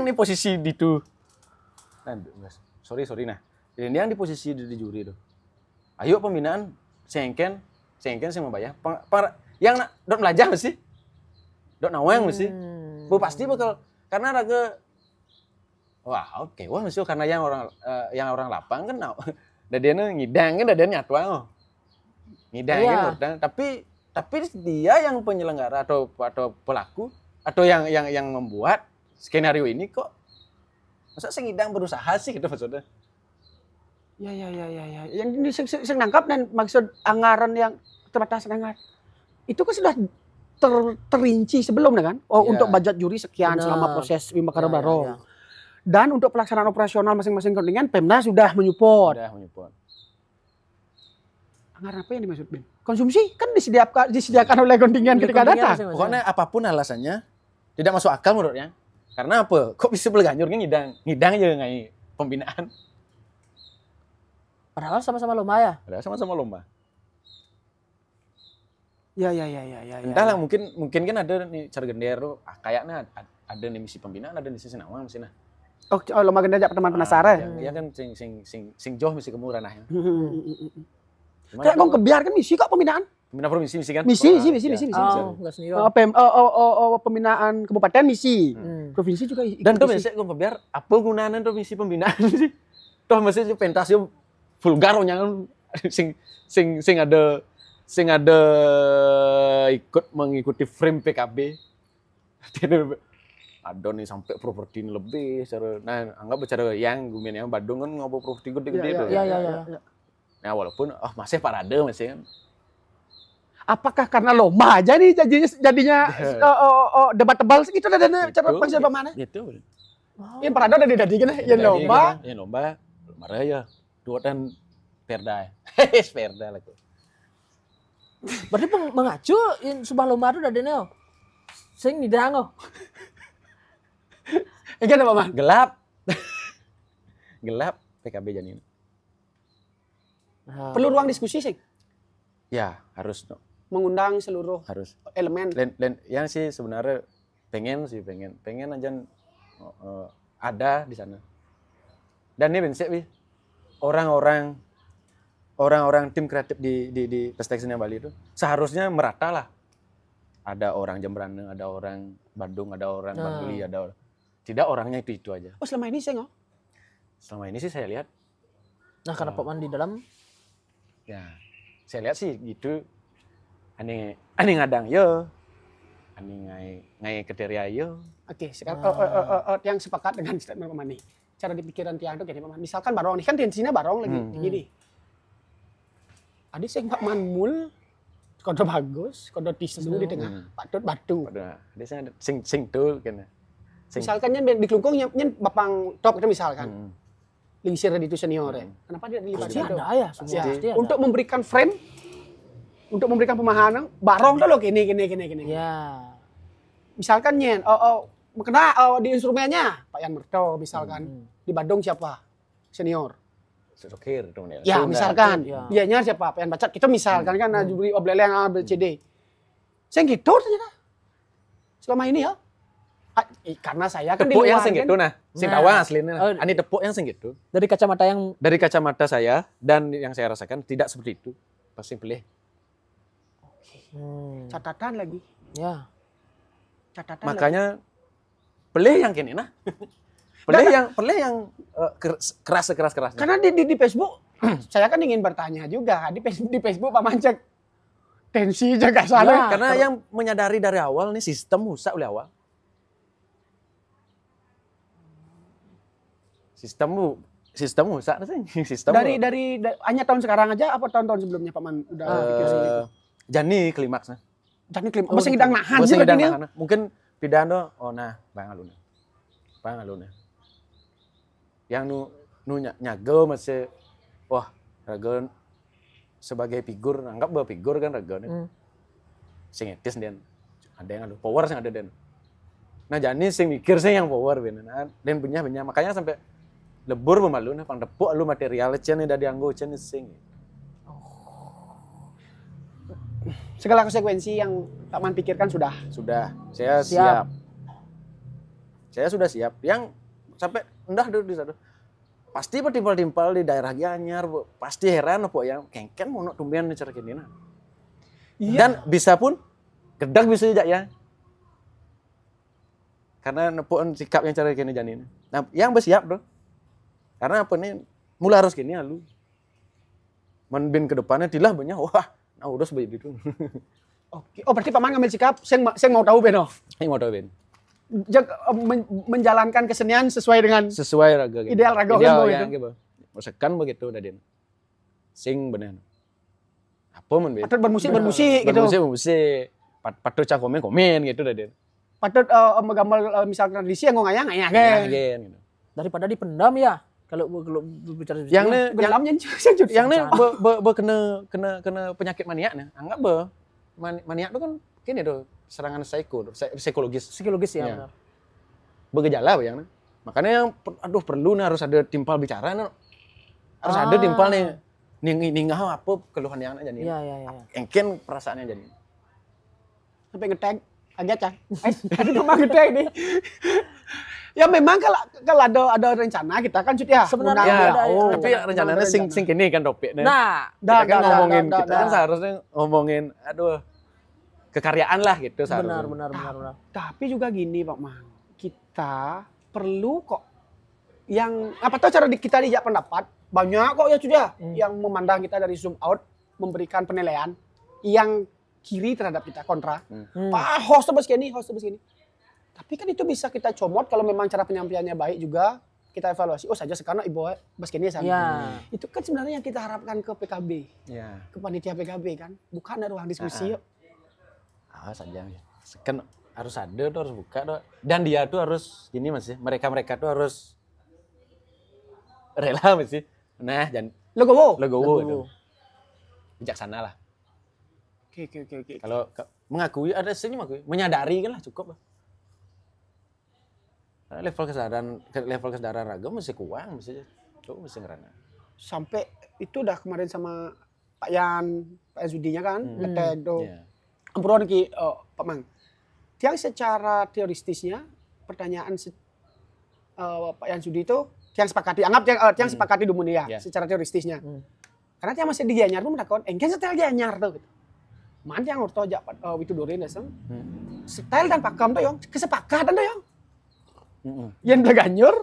nih posisi di tuh. Nah, sorry nah. Lendiang di posisi di juri tuh. Ayo pembinaan sengken sih membayar. Yang nak dot belajar mesti. Dot nawang mesti. Pasti bakal karena raga wah oke wah mesti karena yang orang lapang kan dan dia ngidang kan dan nyatuang. Ngidang gitu. Tapi dia yang penyelenggara atau pelaku atau yang membuat skenario ini kok masa sing ngidang berusaha sih gitu maksudnya. Ya. Yang ini sing nangkap dan maksud anggaran yang terbatas anggaran. Itu kan sudah terinci sebelum kan? Untuk budget juri sekian selama proses Wimbakara Barong. Dan untuk pelaksanaan operasional masing-masing kontingen Pemda sudah menyupport. Anggaran apa yang dimaksud Ben? Konsumsi kan disediakan oleh kontingen ketika datang. Pokoknya apapun alasannya tidak masuk akal menurutnya. Karena apa? Kok bisa belajar kan ngidang aja ngai pembinaan. Padahal sama-sama lomba ya? Padahal sama-sama lomba. Ya. Entahlah mungkin kan ada nih cara gender kayaknya ada nih misi pembinaan, ada misi sinawang mesti nah. Oh, lomba gender jak teman penasaran. Iya kan sing jauh misi kemurahan nah. Kayak kok kebiarkan misi kok pembinaan? Pembinaan provinsi misi kan? Misi. Oh, enggak sendiri. Pembinaan kabupaten misi. Provinsi juga dan tuh biasanya gue kebiar apa gunanya tuh misi pembinaan sih? Tuh mesti pentas yo vulgar nyang sing ada ikut mengikuti frame PKB. Ada nih sampai properti ini lebih nah anggap bicara yang gumen yang Badung kan ngobrol properti gede-gede tuh. Iya. Nah walaupun masih parade masih kan. Apakah karena lomba aja nih jadinya debat tebal gitu dan cara maksud bagaimana? Gitu. Yang parade udah didadikan ya lomba. Ya lomba marah ya. Dua dan Perda. Perda lah. Berarti mengacu sebuah lomba itu dari neo. Sing nidang oh. Iya apa Man? Gelap. Gelap PKB janin. Perlu ruang diskusi sih. Ya, harus mengundang seluruh elemen. Yang sih sebenarnya pengen aja ada di sana. Dan ini bensek orang-orang orang-orang tim kreatif di Pesta Kesenian Bali itu seharusnya merata lah. Ada orang Jembrane, ada orang Bandung, ada orang Bangli, ada orang. Tidak orangnya itu aja. Oh selama ini saya Selama ini sih saya lihat. Nah karena Pak Man di dalam. Ya, saya lihat sih gitu. Ani ngadang yo. Ani ngai kriteria yo. Oke, sekarang yang sepakat dengan statement Pak Man nih. Cara di pikiran tiang itu gini Pak Man. Misalkan barong nih kan tensinya barong lagi gini. Adi sing Pak Man mul kodo bagus, kodo tisu di tengah, patut batu. Dia sing tuh kena. Misalkan di kelungkung nyen bapang top itu misalkan. Lingsir di itu senior ya. Kenapa dia dilibatkan itu? Ada ya, semua pasti ada. Untuk memberikan frame, untuk memberikan pemahaman, barong tuh loh gini. Ya. Misalkan nyen, kena di instrumennya Pak Yan Merto misalkan. Di Bandung siapa? Senior. Sokir dong ya. Ya, misalkan. Dianya siapa? Pak Yan Bacat. Kita misalkan kan juri oblele yang ABCD. Saya gitu ternyata. Selama ini ya. Karena saya kan tepuk di yang luar sing gitu nah. Sing tawa aslinya. Ani tepuk yang sing gitu. Dari kacamata saya dan yang saya rasakan tidak seperti itu. Pasti pilih. Catatan lagi. Ya. Catatan. Makanya pilih yang kini nah. Pilih yang keras. Karena di Facebook saya kan ingin bertanya juga di Facebook Pak Mancek tensi jaga sana. Ya, karena yang menyadari dari awal nih sistem rusak oleh awal. Sistem rusak sih. Sistem. Dari hanya tahun sekarang aja apa tahun-tahun sebelumnya Pak Man udah pikir seperti itu. Jani klimaksnya. Jani klimaks. Masih ngidang nahan sih begini. Mungkin pidano bang aluna. Yang nu nyago masih wah raga sebagai figur anggap bahwa figur kan raga sing etis den ada yang power sing ada den. Nah Jani sing mikir sih yang power bener dan punya makanya sampai lebur pemalu nah pang tepuk lu material cen dari anggo cen sing. Segala konsekuensi yang Pak Man pikirkan sudah. Saya siap. Saya sudah siap. Yang sampai endah di sana. Pasti bertimpal-timpal di daerah Gianyar, pasti heran apa yang kengken mau tumbian cara kini nah. Iya. Dan bisa pun gedak bisa juga ya. Karena nepon sikap yang cara kini janin. Nah, yang bersiap bro. Karena apa nih mulai harus gini lalu. Menbin ke depannya tilah banyak wah, nah udah sebaik itu. Oke. Oh berarti Pak Man ngambil sikap saya mau tahu beno. Saya mau tahu ben. Menjalankan kesenian sesuai raga gitu. Ideal raga gitu. Masakan begitu udah den. Sing bener. Apa men ben? Patut bermusik gitu. Bermusik. Patut cak komen gitu udah den. Patut menggambar misalkan tradisi yang ngayang gitu. Daripada dipendam ya. Kalau bicara yang nih kena penyakit maniak nih. Anggap maniak itu kan gini tuh serangan psikologis ya. Benar. Bergejala yang makanya yang perlu nih harus ada timpal bicara nih. Harus ada timpal nih ningah apa keluhan yang aja nih. Iya. Engken perasaannya jadi. Sampai ngetag agak cah. Ada memang ngetag nih. Ya memang kalau ada rencana kita kan ya sebenarnya ada. Tapi rencananya sing kini kan topik nih. Nah, kita kan ngomongin kita kan seharusnya ngomongin kekaryaan lah gitu seharusnya. Benar. Tapi juga gini Pak Man, kita perlu kok yang apa tahu cara kita dijak pendapat banyak kok ya sudah yang memandang kita dari zoom out memberikan penilaian yang kiri terhadap kita kontra. Host begini. Tapi kan itu bisa kita comot kalau memang cara penyampaiannya baik juga kita evaluasi. Oh saja sekarang ibu baskennya sana. Ya. Itu kan sebenarnya yang kita harapkan ke PKB, ke panitia PKB kan, bukan ada ruang diskusi. Saja. Kan harus ada tuh harus buka tuh. Dan dia tuh harus gini masih mereka tuh harus rela masih. Nah, jangan legowo itu. Bijaksana lah. Oke. Kalau mengakui ada sih menyadari kan lah cukup lah. Level kesadaran raga masih kurang mesti ngerana. Sampai itu udah kemarin sama Pak Yan Zudinya kan ngetag tuh. Ampuran ki Pak Mang. Yang secara teoristisnya pertanyaan Pak Yan Zudi itu yang sepakati anggap yang sepakati dunia secara teoristisnya. Karena tiang masih di Gianyar pun menakon, engken setel Gianyar tuh gitu. Man tiang urto jak itu dorin dasem. Style dan pakam tuh yang kesepakatan tuh yang. Yang Beleganyur,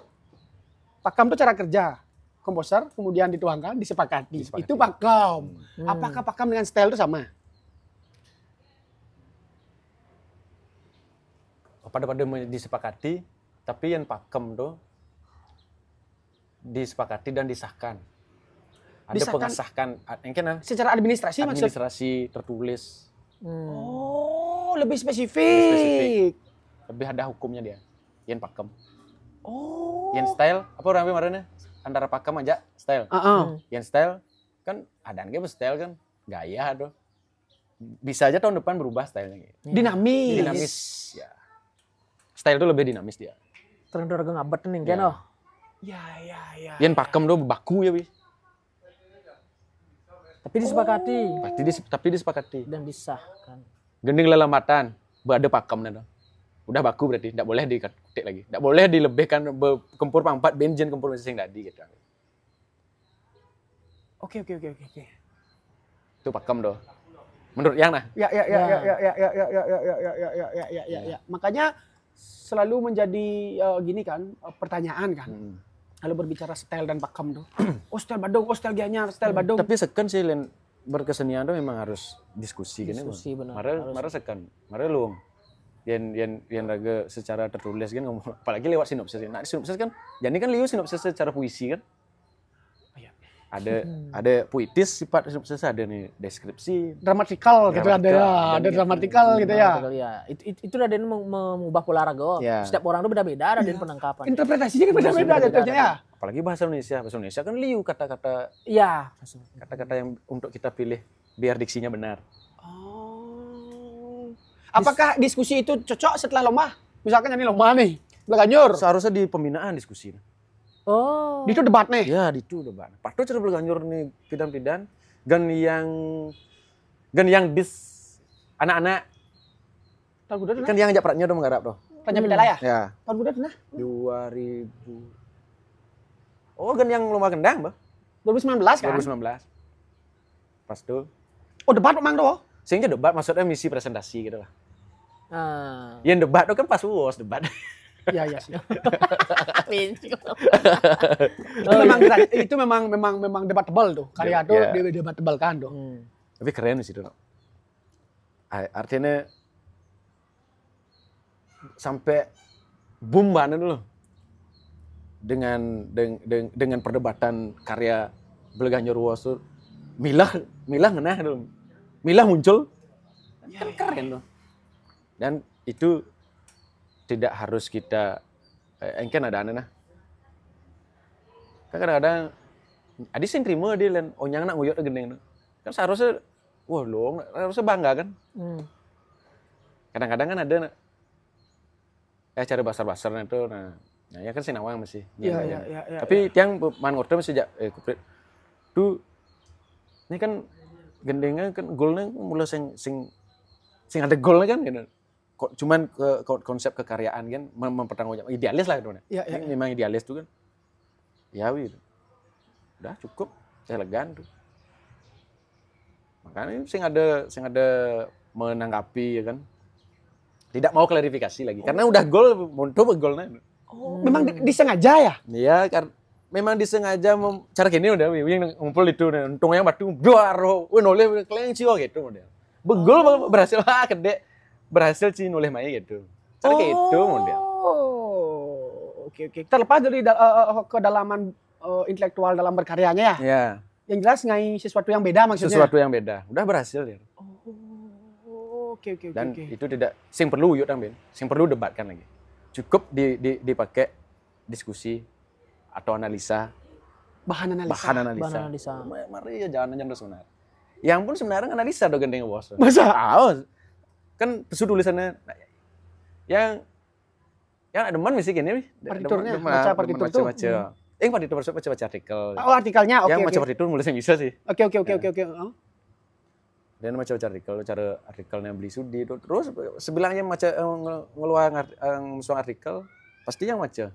pakam tuh cara kerja. Komposer kemudian dituangkan, disepakati. Itu pakam. Apakah pakam dengan style itu sama? Pada disepakati, tapi yang pakem tuh disepakati dan disahkan. Ada pengesahkan, mungkin secara administrasi tertulis. Oh, lebih spesifik. Lebih ada hukumnya dia. Yang pakem. Oh. Yang style, apa orang kemarinnya? Antara pakem aja style. Yang style kan ada yang style kan gaya tuh. Bisa aja tahun depan berubah stylenya. Gitu. Dinamis. Ya. Style itu lebih dinamis dia. Terus orang ngabet nih kan oh. Ya. Yang pakem tuh baku ya, Bi. Tapi disepakati. Tapi disepakati. Dan disahkan. Gending lelamatan, ada pakem tuh. Udah baku berarti, tidak boleh diketik lagi. Tidak boleh dilebihkan kempur pangpat benjen kempur masing tadi gitu. Oke. Itu pakem tuh. Menurut yang nah. Ya. Makanya selalu menjadi gini kan, pertanyaan kan. Kalau berbicara style dan pakem tuh. Oh style Badung, oh style Gianyar, style Badung. Tapi seken sih berkesenian tuh memang harus diskusi kan. Diskusi benar. Mare seken, mare luang. Yang raga secara tertulis kan ngomong, apalagi lewat sinopsis. Nah, sinopsis kan, jadi kan liu sinopsis secara puisi kan. Ada puitis sifat sinopsis, ada nih deskripsi, dramatikal gitu ada dramatikal gitu ya. Itu Raden mengubah pola raga. Ya. Setiap orang tuh beda-beda Raden penangkapan. Interpretasinya kan beda-beda jatuhnya ya. Apalagi bahasa Indonesia kan liu kata-kata. Iya. Kata-kata yang untuk kita pilih biar diksinya benar. Apakah diskusi itu cocok setelah lomba? Misalkan ini lomba nih, Beleganyur. Seharusnya di pembinaan diskusi. Oh. Itu debat nih? Ya, itu debat. Patut cara Beleganyur nih pidan-pidan. Gan yang bis anak-anak. Tahun kuda kan yang ngajak peratnya udah menggarap tuh. Tanya Pidala ya? Ya. Tahun kuda nah? 2000. Oh, gan yang lomba kendang, Bah. 2019 kan? 2019. Pas tuh. Oh, debat memang tuh. Sehingga debat maksudnya misi presentasi gitu lah. Yang debat tuh kan pas UOS debat. Iya sih. Itu memang debat tebal tuh. Karya tuh debat tebal kan tuh. Tapi keren sih tuh. Artinya sampai boom banget dulu. Dengan perdebatan karya Beleganyur UOS tuh milah ngenah dulu. Milah muncul, kan keren loh. Dan itu tidak harus kita, kan ada aneh nah. Kan kadang-kadang, adi sih terima dia lain, onyang nak nguyot gendeng. Kan seharusnya, wah lo, harusnya bangga kan. Kadang-kadang kan ada, cara basar-basarnya itu, nah ya kan sinawang masih. Iya. Tapi tiang man ngorder masih kuprit. Tuh, ini kan gendengnya kan golnya mulai sing ada golnya kan gitu. Cuman konsep kekaryaan kan mempertanggungjawabkan idealis lah gitu. Iya. Memang idealis tuh kan. Ya gitu. Udah cukup, elegan tuh. Makanya sing ada menanggapi ya kan. Tidak mau klarifikasi lagi karena udah gol muncul golnya. Memang disengaja ya? Iya, karena memang disengaja cara gini udah yang ngumpul itu untungnya batu duaro noleh keleng cio gitu model begol berhasil gede berhasil sih noleh mai gitu cara kayak itu model. Oke. Terlepas dari kedalaman intelektual dalam berkaryanya ya. Yang jelas ngai sesuatu yang beda maksudnya. Sesuatu yang beda udah berhasil ya. Oke. Dan itu tidak sing perlu yuk Ben sing perlu debatkan lagi cukup dipakai diskusi atau bahan analisa. Mari ya jangan sebenarnya. Yang pun sebenarnya analisa do gendeng bos. Masa? Kan pesu tulisannya yang ada teman mesti gini. Partiturnya, baca partitur tuh. Partitur baca artikel. Oh, artikelnya oke. Yang baca partitur nulisnya bisa sih. Oke. Dan baca artikel, cara artikelnya beli sudi. Terus sebelahnya baca ngeluar musuh artikel, pasti yang baca.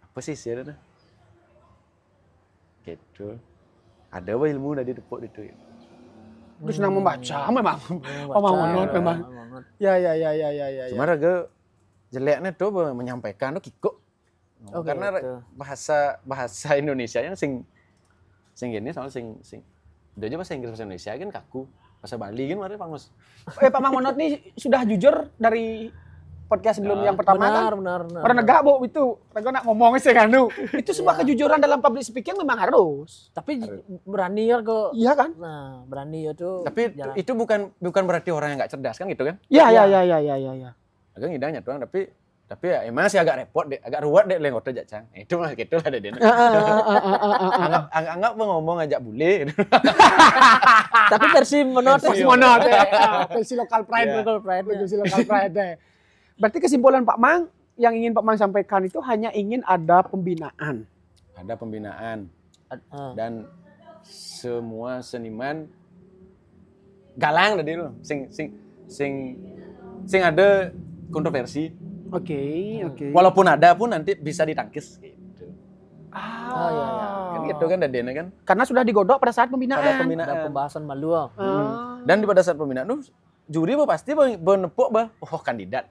Apa sih ada gitu. Ada apa ilmu dari depok itu. Lu senang membaca memang. Memang menurut memang. Ya. Cuma raga jeleknya tuh menyampaikan tuh kikuk. Karena gitu. bahasa Indonesia yang sing gini soalnya sing udah aja bahasa Inggris bahasa Indonesia kan kaku. Bahasa Bali kan mari Pangus. Pak Mang Monot nih sudah jujur dari podcast sebelum yang pertama benar. Orang negak bu itu, raga nak ngomong sih kan itu sebuah kejujuran dalam public speaking memang harus. Tapi berani ya kok. Iya kan? Nah berani itu. Tapi itu bukan berarti orang yang nggak cerdas kan gitu kan? Iya. Agak ngidangnya doang tapi ya emang sih agak repot deh, agak ruwet deh lengkot aja cang. Itu mah gitu lah deh dia. Anggap ngomong ajak bule. Tapi versi Monot. Versi lokal pride. Versi lokal pride deh. Berarti kesimpulan Pak Mang yang ingin Pak Mang sampaikan itu hanya ingin ada pembinaan. Ada pembinaan. Dan semua seniman galang tadi loh. Sing ada kontroversi. Oke. Walaupun ada pun nanti bisa ditangkis gitu. Iya. Kan gitu kan dadene kan. Karena sudah digodok pada saat pembinaan. Ada pembahasan malu. Dan pada saat pembinaan tuh juri pasti menepuk kandidat.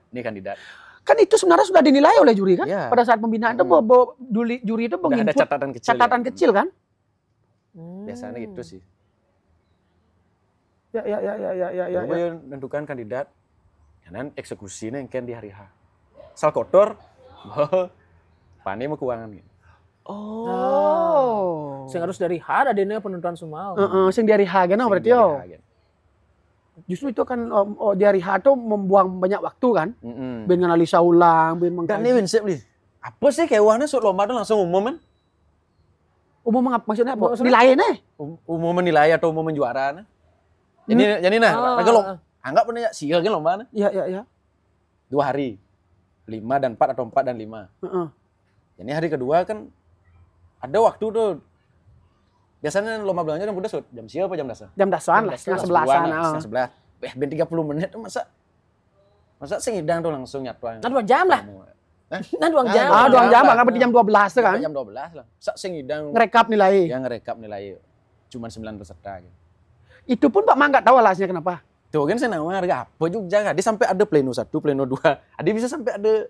Kan itu sebenarnya sudah dinilai oleh juri kan? Ya. Pada saat pembinaan itu juri itu menginput ada catatan kecil kan? Biasanya gitu sih. Ya. Yang menentukan kandidat. Dan eksekusinya yang kan di hari H. Sal kotor, pane mau keuangan gitu. Sing harus dari H ada penentuan semua. Sing dari H kan berarti yo. Justru itu kan di hari H itu membuang banyak waktu kan? Ben analisa ulang, ben mengkaji. Dan ini prinsip nih. Apa sih keuangannya suat lomba itu langsung umum kan? Umum maksudnya apa? Nilai nih? Umum menilai atau umum menjuara. Jadi kalau anggap punya sial kan lomba. Iya. 2 hari. 5 dan 4 atau 4 dan 5. Jadi hari kedua kan ada waktu tuh. Biasanya lomba belanja dan udah jam siapa jam dasar? Jam dasaran lah, setengah 11-an. Ben 30 menit tuh masa sing hidang tuh langsung nyatuan. Nah 2 jam lah. Nah 2 jam. 2 jam kan berarti jam 12 tuh kan? Jam 12 lah. Sing hidang ngerekap nilai. Ya ngerekap nilai. Cuman 9 peserta gitu. Itu pun Pak Mang enggak tahu alasannya kenapa. Tuh kan saya nawar harga apa juga. Dia sampai ada pleno 1, pleno 2. Dia bisa sampai ada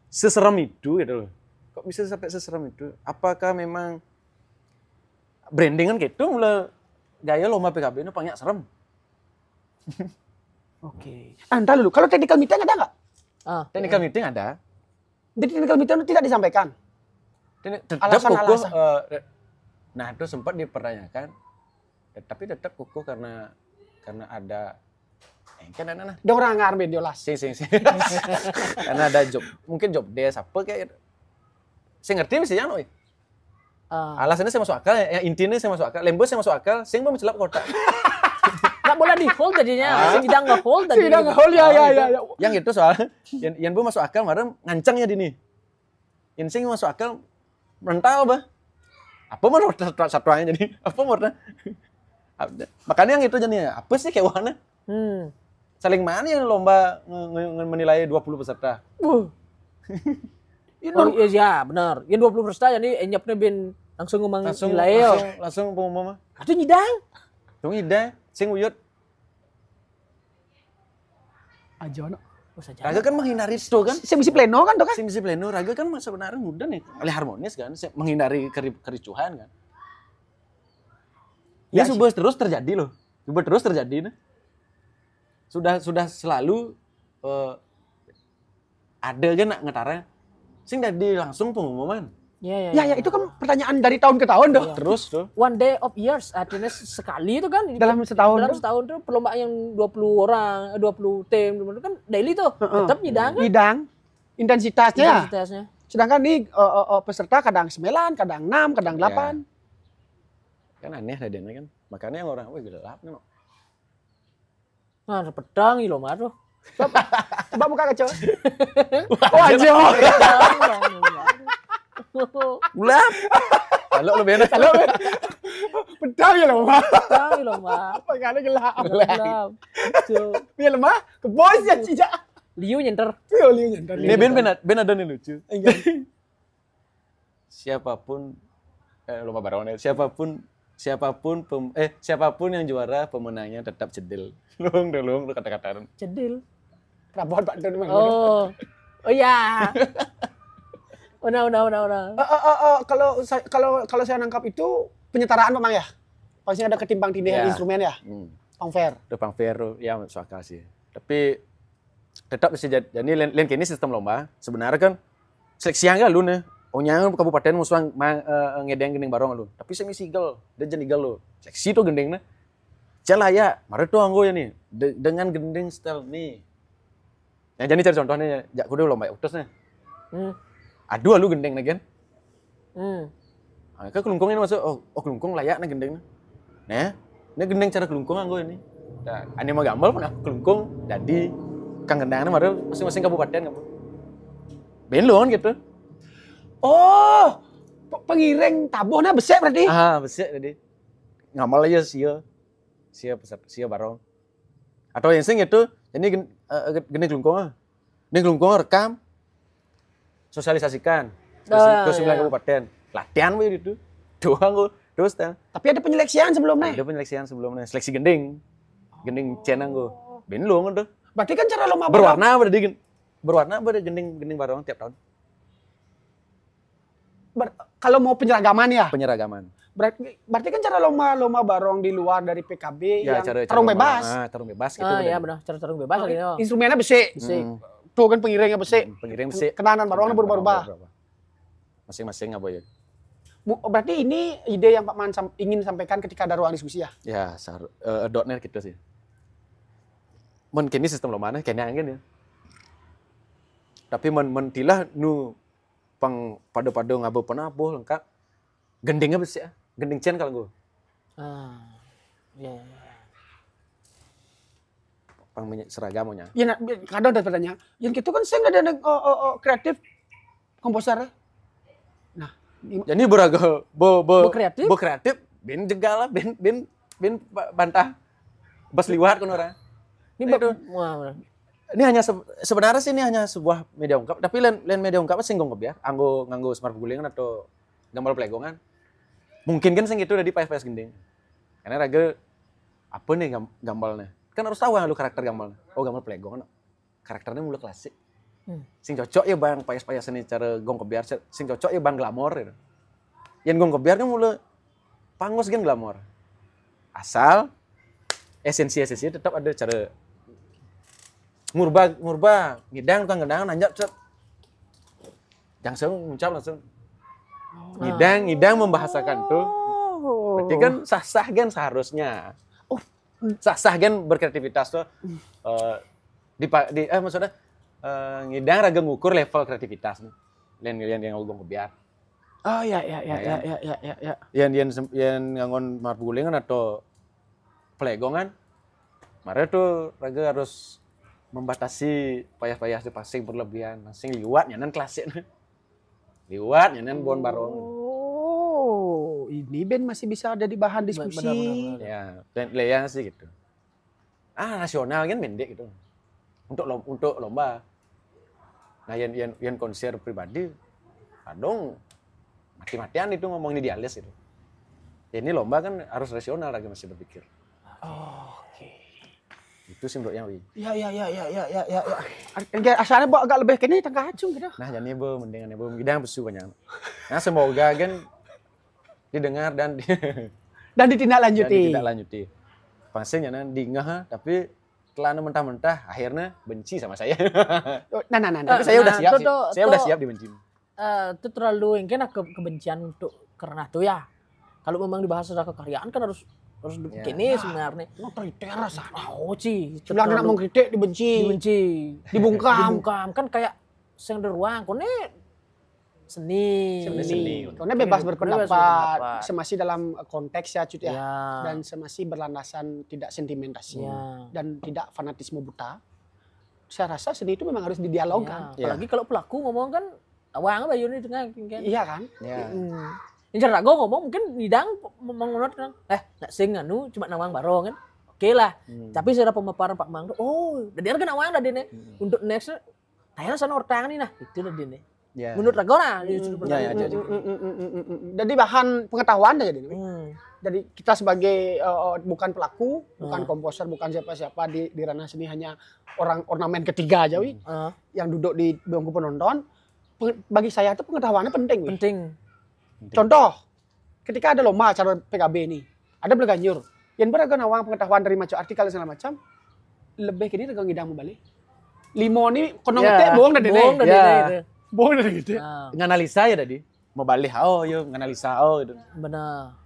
seseram itu gitu loh. Kok bisa sampai seseram itu? Apakah memang branding kan gitu mulai gaya lomba PKB ini banyak serem. Oke. Entar dulu, kalau technical meeting ada nggak? Technical meeting ada. Di technical meeting itu tidak disampaikan. Alasan-alasan. Nah itu sempat dipertanyakan. Tapi tetap kukuh karena ada kan ada ada orang ngarep diolas. Sing. Karena ada mungkin job desk apa kayak. Saya ngerti mesti yang alasannya saya masuk akal, ya intinya saya masuk akal, lembo saya masuk akal, sing mau mencelap kotak. Nggak boleh di hold tadinya, sing tidak nge-hold tadi. Tidak nge-hold ya. Yang itu soalnya, yang bu masuk akal, marah ngancangnya dini. Yang sing masuk akal, mental bah. Apa mau satuannya jadi? Apa mau makanya yang itu jadinya, apa sih kewana? Saling mana yang lomba menilai 20 peserta? Iya benar. Yang 20 peserta jadi enyapnya ben langsung ngomong nilai yo. Langsung pengumuman. Itu nyidang. Tuh nyidang, sing uyut. Ajono. Raga kan menghindari itu kan. Misi pleno kan tuh kan. Misi pleno Raga kan sebenarnya mudah nih, oleh harmonis kan, menghindari kericuhan kan. Ya sudah terus terjadi loh. Sudah terus terjadi nih. Sudah selalu ada kan ngetara sing dari langsung pengumuman. Ya, itu kan pertanyaan dari tahun ke tahun tuh. Terus tuh. One day of years, artinya sekali itu kan. Dalam setahun tuh perlombaan yang 20 orang, 20 tim, kan daily tuh. Tetap nyidang kan. Nyidang. Intensitasnya. Sedangkan nih peserta kadang 9, kadang 6, kadang 8. Kan aneh tadinya kan. Makanya yang orang gelap nih. Nah, pedang loh mah tuh. Coba buka kaca. Wajib. Gelap. Kalau lu bener. Pedang ya loh mah. Pedang loh mah. Makanya gelap. Tuh. Biar lemah, ke bos ya cija. Liu nyenter. Ini ben ada nih lucu. Siapapun lomba barong. Siapapun yang juara pemenangnya tetap cedil. Lu kata-kataan. Cedil. Rabot Pak Don. Oh iya. Udah. Kalau saya nangkap itu penyetaraan Pak Mang ya. Pasti ada ketimbang tindihan instrumen ya. Pang fair. Itu pang fair ya masuk akal sih. Tapi tetap mesti jadi lain kini sistem lomba sebenarnya kan seleksi yang lu nih. Onyang kabupaten musuh ngedeng gendeng barong lu. Tapi semi sigel, dia jenigal lu. Seleksi tuh gendengnya. Jalah ya, mari tuh anggo ya nih dengan gendeng style nih. Yang jadi cari contohnya ya kudu lomba utus nih. Aduh lu gendeng nih kan. Kan kelungkung ini masuk kelungkung layak nih gendengnya. Nah, ini gendeng cara kelungkung anggo ini. Nah, ane mah gambal pun kelungkung jadi kang gendangnya mari masing-masing kabupaten kamu. Ben lu kan gitu. Oh, pengiring tabuhnya besek berarti? Besek tadi. Ngamal aja sia barong. Atau yang sing itu, ini gini kelungkung. Ini kelungkung rekam, sosialisasikan ke 9 kabupaten. Latihan we gitu. Doang gue, terus kan. Tapi ada penyeleksian sebelumnya. Ada penyeleksian sebelumnya, seleksi gending. Gending cenang gue. Ben lu kan tuh. Berarti kan cara lomba berwarna berarti gending barong tiap tahun. Kalau mau penyeragaman ya? Penyeragaman. Berarti kan cara lomba barong di luar dari PKB ya, yang tarung bebas. Tarung bebas gitu. Iya benar, cara tarung bebas lagi. Instrumennya besi. Tuh kan pengiringnya besi. Pengiring besi. Kenanan barongnya berubah-ubah. Masing-masing apa ya? Berarti ini ide yang Pak Man ingin sampaikan ketika ada ruang diskusi ya? Ya, dotnet gitu sih. Mungkin ini sistem lomba kayaknya angin ya. Tapi mentilah nu pang pada ngabu penabuh lengkap. Gendingnya besi ya. Gending cen kalau gue. Iya. Pang seragamonya. Ya, kadang ada pertanyaan. Yang itu kan saya nggak ada kreatif komposer. Nah, jadi beragam kreatif. Kreatif, ben jegal lah, ben bantah. Bas liwat kan orang. Ini hanya sebenarnya sih ini hanya sebuah media ungkap, tapi lain media ungkap sing nggo biar nganggo smart gulingan atau gambar plegongan. Mungkin kan sing itu udah di PS gending. Karena raga apa nih gambalnya? Kan harus tahu yang lu karakter gambalnya. Oh, gambar plegongan. Karakternya mulai klasik. Sing cocok ya bang payas-payas ini cara gong kebiar, sing cocok ya bang glamor gitu. Yang gong kebiar kan mulai pangos kan glamor. Asal esensi tetap ada cara murba ngidang tukang gendang nanjak cet. Langsung ngucap langsung. Ngidang membahasakan tuh. Berarti kan sah-sah kan seharusnya. Sah-sah kan berkreativitas tuh. Maksudnya ngidang raga ngukur level kreativitas nih. Lain yang ngomong kebiar. Oh ya. Yang ngangon marbulingan atau pelegongan. Mare tuh raga harus membatasi payah-payah itu pasing berlebihan, pasing liwat nyanan klasik. Liwat nyanan bon barong. Oh, ini Ben masih bisa ada di bahan diskusi. Benar. Ya, dan leyang sih gitu. Nasional kan mendek gitu. Untuk lomba. Nah, yang konser pribadi kadang mati-matian itu ngomongin idealis gitu. Ya, ini lomba kan harus rasional lagi masih berpikir. Itu sih menurut yang wi. Ya. Asalnya bawa agak lebih kini tengah acung gitu. Nah, jadi mendingan gidang besu banyak. Nah, semoga kan didengar dan ditindaklanjuti. Pasnya nan dingah tapi telah mentah-mentah akhirnya benci sama saya. Tapi saya udah siap sih. Saya udah siap dibenci. Itu terlalu mungkin kebencian untuk karena itu ya. Kalau memang dibahas secara kekaryaan kan harus begini sebenarnya. Kritik rasa. Sih. Sebelah nak mengkritik dibenci. Dibungkam. Kan kayak sing ruang kone seni. Karena bebas berpendapat, semasi dalam konteks ya Cut ya. Dan semasi berlandasan tidak sentimentasi dan tidak fanatisme buta. Saya rasa seni itu memang harus didialogkan. Apalagi kalau pelaku ngomong kan awang bayu ini tengah kan. Iya kan? Yang cara gue ngomong mungkin nidang mengenot kan. Nggak sing anu cuma nawang barong kan. Oke lah. Tapi secara pemaparan Pak Mang tuh, dan dia kan awang dah dene. Untuk next tayang sana orang nih nah itu dah dene. Ya. Menurut Rago nah. di sudut pandang. Ya, jadi. Jadi bahan pengetahuan aja jadi. Hmm. Jadi kita sebagai bukan pelaku, bukan komposer, bukan siapa-siapa di ranah seni, hanya orang ornamen ketiga aja yang duduk di bangku penonton. Bagi saya itu pengetahuannya penting. Penting. Contoh, ketika ada lomba acara PKB ini, ada Bleganjur. Yang beragam nawang pengetahuan dari macam artikel segala macam, lebih kini regang ngidang balik. Limo ini kono ngete bohong dah Bohong dah dene. dene. Bohong dah gitu. Nganalisa ya tadi. Mau balik yo nganalisa gitu. Benar.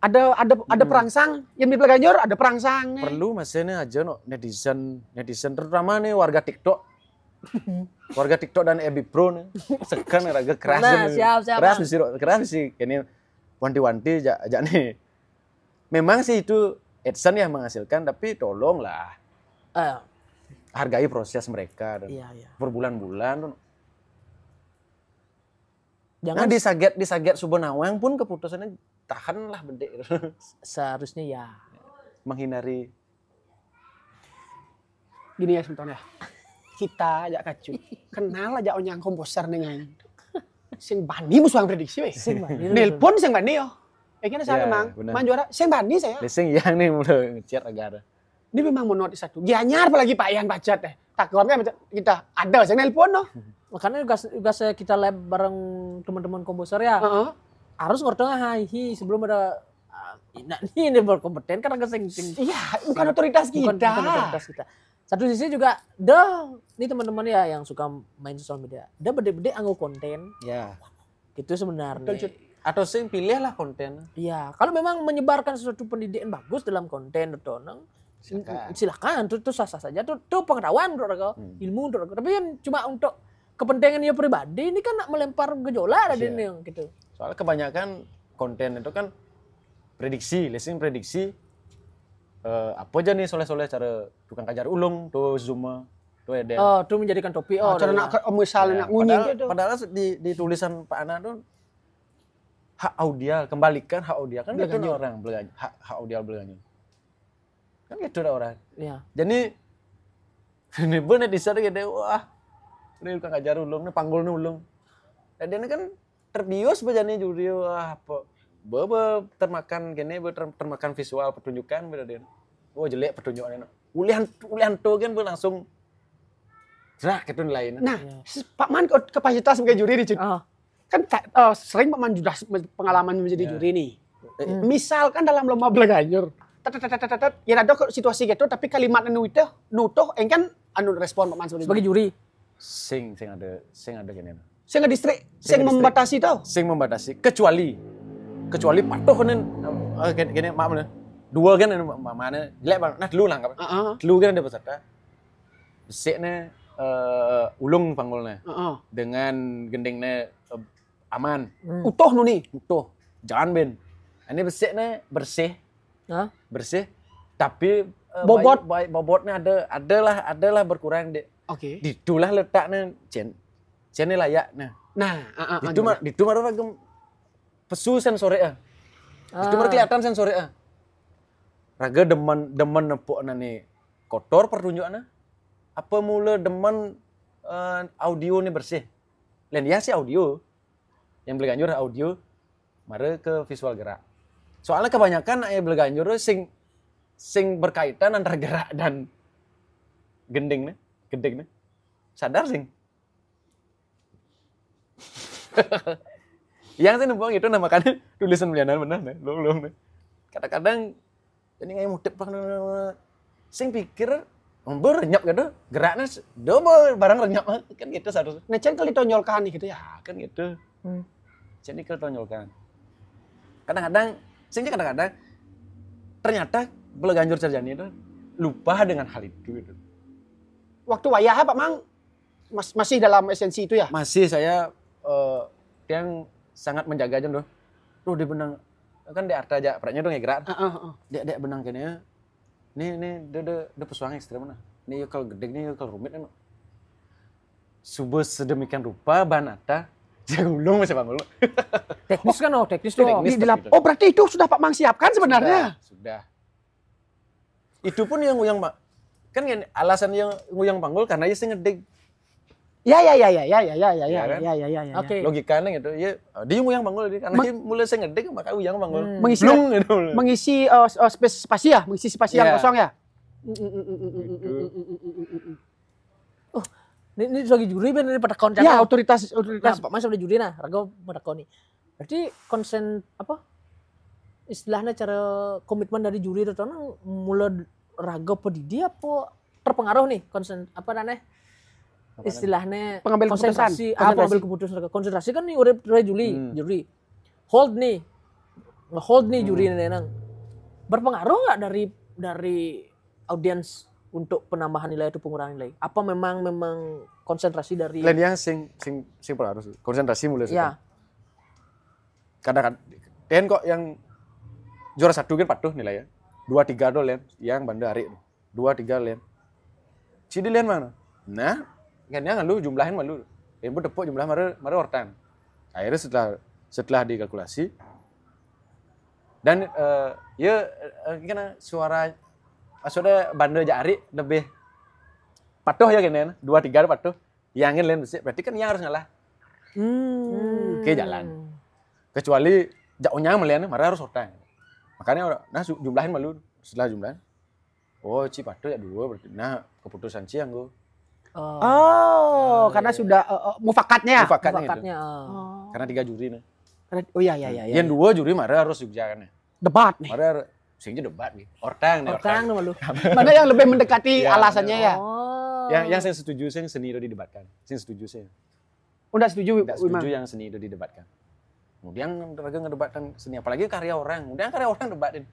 Ada perangsang, yang di Bleganjur ada perangsang. Perlu masanya aja no netizen terutama nih warga TikTok. Warga TikTok dan Ebi Pro nih. Sekarang raga keras. Nah, siap. Keras sih ini wanti-wanti aja nih. Memang sih itu AdSense yang menghasilkan, tapi tolonglah hargai proses mereka dan Iya. berbulan-bulan. Jangan Nah disaget Subonawang pun keputusannya tahanlah bedek. seharusnya ya. Menghindari. Gini ya sebetulnya. Kita aja kacu. Kenal aja onyang komposer dengan sing bani musuh yang prediksi weh. Sing bani. Nelpon sing bani yo. Kayaknya saya memang juara sing bani saya. Lesing yang nih mulai ngechat agar. Ini memang mau notis satu. Gianyar apalagi Pak Ian Bacat deh. Takutnya kita ada sing nelpon no. Makanya juga kita lab bareng teman-teman komposer ya. Harus ngerti sebelum ada ini berkompeten kan agak sing. Iya, bukan otoritas kita. Bukan otoritas kita. Satu sisi juga, ini teman-teman ya yang suka main sosial media, bede-bede anggo konten. Ya. Itu sebenarnya. Atau sing pilih lah konten. Iya, kalau memang menyebarkan sesuatu pendidikan bagus dalam konten atau silakan, itu sah-sah saja. Itu pengetahuan menurut aku, ilmu menurut aku. Tapi kan cuma untuk kepentingan dia pribadi, ini kan nak melempar gejolak ada ini gitu. Soalnya kebanyakan konten itu kan prediksi, prediksi. Apa aja nih soleh-soleh cara tukang kajar ulung tuh Zuma tuh ada. Oh, tuh menjadikan topik. Cara nak misalnya nak ngunying gitu. Padahal di tulisan Pak Ana tuh hak audial, kembalikan hak audial kan gitu orang Bleganjur. Hak audial Bleganjur. Kan gitu ada orang. Iya. Jadi ini bener di sana gitu wah. Ini tukang kajar ulung, ini panggul nih ulung. Dan dia kan terbius bejane juri wah apa termakan gini, termakan visual pertunjukan berarti. Oh jelek pertunjukannya. Ulihan tuh kan langsung nah gitu nilainya. Nah, Pak Man kapasitas sebagai juri di kan sering Pak Man sudah pengalaman menjadi juri nih. Misalkan dalam lomba Bleganjur, ya ada situasi gitu tapi kalimat nutuh kan respon Pak Man sebagai juri. Sing ada gini. Sing ngedistrik, sing membatasi tau. Sing membatasi kecuali patuh kan gini maaf nih. Dua kan mana jelek banget. Nah dulu lah kan. Dulu kan ada peserta. Besiknya ulung panggulnya. Dengan gendingnya aman. Utuh nuni. Utuh. Jangan ben. Ini besiknya bersih. Bersih. Tapi bobotnya adalah berkurang. Oke. Ditulah letaknya Cene layak nah. Itu mah ragam pesu sensoria. Itu mah kelihatan sensoria. Raga demen nepuk nih kotor pertunjukannya. Apa mula demen audio nih bersih. Lain ya sih audio. Yang Bleganjur audio mare ke visual gerak. Soalnya kebanyakan Bleganjur sing berkaitan antara gerak dan gending nih. Sadar sing. Yang saya numpang itu namakannya tulisan belianan benar nih, belum. Kadang-kadang jadi kayak mutip sing pikir renyap gitu, geraknya barang renyap kan gitu seharusnya. Nah, Cen kalau ditonjolkan nih gitu ya. Kan gitu. Cen kalau ditonjolkan. Kadang-kadang ternyata Bleganjur Sarjani itu lupa dengan hal itu gitu. Waktu wayah Pak Mang masih dalam esensi itu ya? Masih saya yang sangat menjaga aja tuh. Di benang kan di arta aja, perannya tuh ngegerak. Dia benang kayaknya. Nih dia pesuang ekstrem mana? Nih kalau gede nih kalau rumit kan. Subuh sedemikian rupa banata jangan ulung masih bangun. Teknis kan teknis tuh. Oh berarti itu sudah Pak Mang siapkan sebenarnya? Sudah. Itu pun yang nguyang kan alasan yang nguyang panggul karena dia ngedeg. Ya. Oke. Logikanya gitu. Ya, dia yang bangun dia karena dia mulai saya ngedek maka yang bangun. Mengisi Gitu. mengisi spasi ya, mengisi spasi yang Iya. kosong ya. Oh, ini sebagai juri bener pada konten. Ya, otoritas. Nah, Pak Mas udah juri nah, Rago menekoni. Berarti konsen apa? Istilahnya cara komitmen dari juri itu nang mulai Rago pedidi apa terpengaruh nih konsen apa namanya? Istilahnya Pengambil konsentrasi, keputusan. pengambil keputusan. Konsentrasi kan nih udah juri. Hold nih. Nge-hold nih juri ini nang. Berpengaruh nggak dari audiens untuk penambahan nilai atau pengurangan nilai? Apa memang konsentrasi dari Lain yang sing pengaruh konsentrasi mulai ya. Kadang-kadang dan kok yang juara 1 kan patuh nilai ya. 2-3 do len yang banda hari 2-3 len. Cidi len mana? Nah, kan yang lu jumlahin malu. Yang tepuk jumlah mare ortan. Akhirnya setelah dikalkulasi dan kena suara banda jari lebih patuh ya kan 2-3 patuh. Yang len berarti kan yang harus ngalah. Oke jalan. Kecuali jauhnya melihat marah harus ortan. Makanya jumlahin malu setelah jumlahin. Oh, ci patuh ya 2 berarti. Nah, keputusan ci yang gue. Karena sudah mufakatnya. Mufakatnya. Karena 3 juri nih. Oh iya. Yang 2 juri marah harus juga kan. Debat nih. Marah singnya debat nih. Ortang malu. Mana yang lebih mendekati alasannya ya? Yang saya setuju saya seni itu didebatkan. Saya setuju saya. Udah setuju Tidak setuju yang seni itu didebatkan. Kemudian Raga ngedebatkan seni apalagi karya orang. Kemudian karya orang debatin.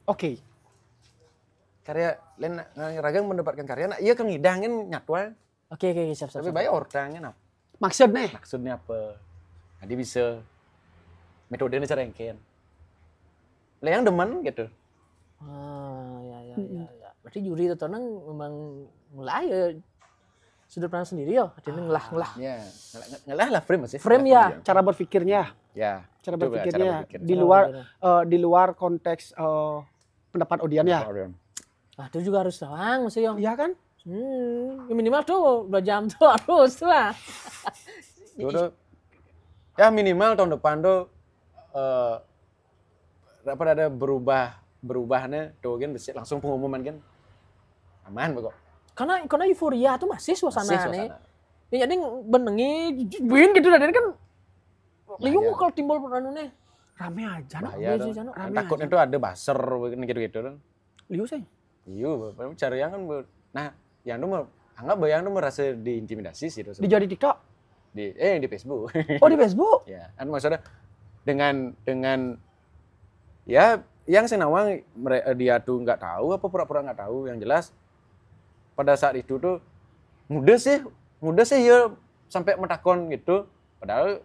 Oke. Karya lain Raga mendebatkan karya nah iya ngidangin nyatwa. Oke, siap. Tapi baik orangnya apa? Maksudnya apa? Nah, dia bisa metodenya cara engken. Lah yang demen gitu. Ya. Berarti juri itu nang memang mulai ya sudut pandang sendiri ya, artinya ngelah. Ya, ngelah lah frame sih. Frame ya, cara berpikirnya. Ya, cara berpikirnya di luar konteks pendapat audiens ya. Nah, itu juga harus lawang mesti yang. Iya kan? Minimal tuh 2 jam tuh harus lah. Ya minimal tahun depan tuh dapat ada berubahnya tuh kan langsung pengumuman kan. Aman pokok. Karena euforia tuh masih suasana nih. Ya jadi benengi buin gitu dan kan liung kalau timbul anu nih. Rame aja takutnya tuh ada baser gitu-gitu kan. Liu sih. Iya, cari yang kan nah, yang tuh anggap bayang tuh merasa diintimidasi sih tuh. Di TikTok? Di Facebook. Oh, di Facebook? Ya, kan maksudnya dengan ya yang senawang dia tuh nggak tahu apa pura-pura nggak tahu, yang jelas pada saat itu tuh mudah sih ya sampai metakon gitu. Padahal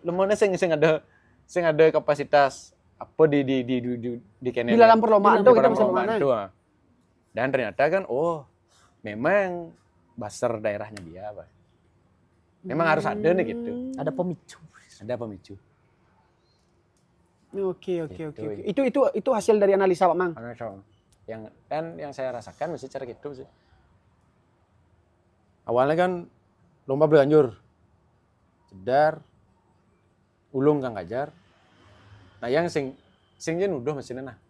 lemone sing ada kapasitas apa di kene. Di dalam perlombaan tuh kita bisa mana? Dan ternyata kan memang baser daerahnya dia, Pak. Memang harus ada nih gitu. Ada pemicu. Oke. Itu hasil dari analisa Pak Mang. Yang saya rasakan mesti cara gitu sih. Awalnya kan lomba berlanjur. Cedar, ulung Kang Gajar. Nah yang singnya nuduh mesinnya nah.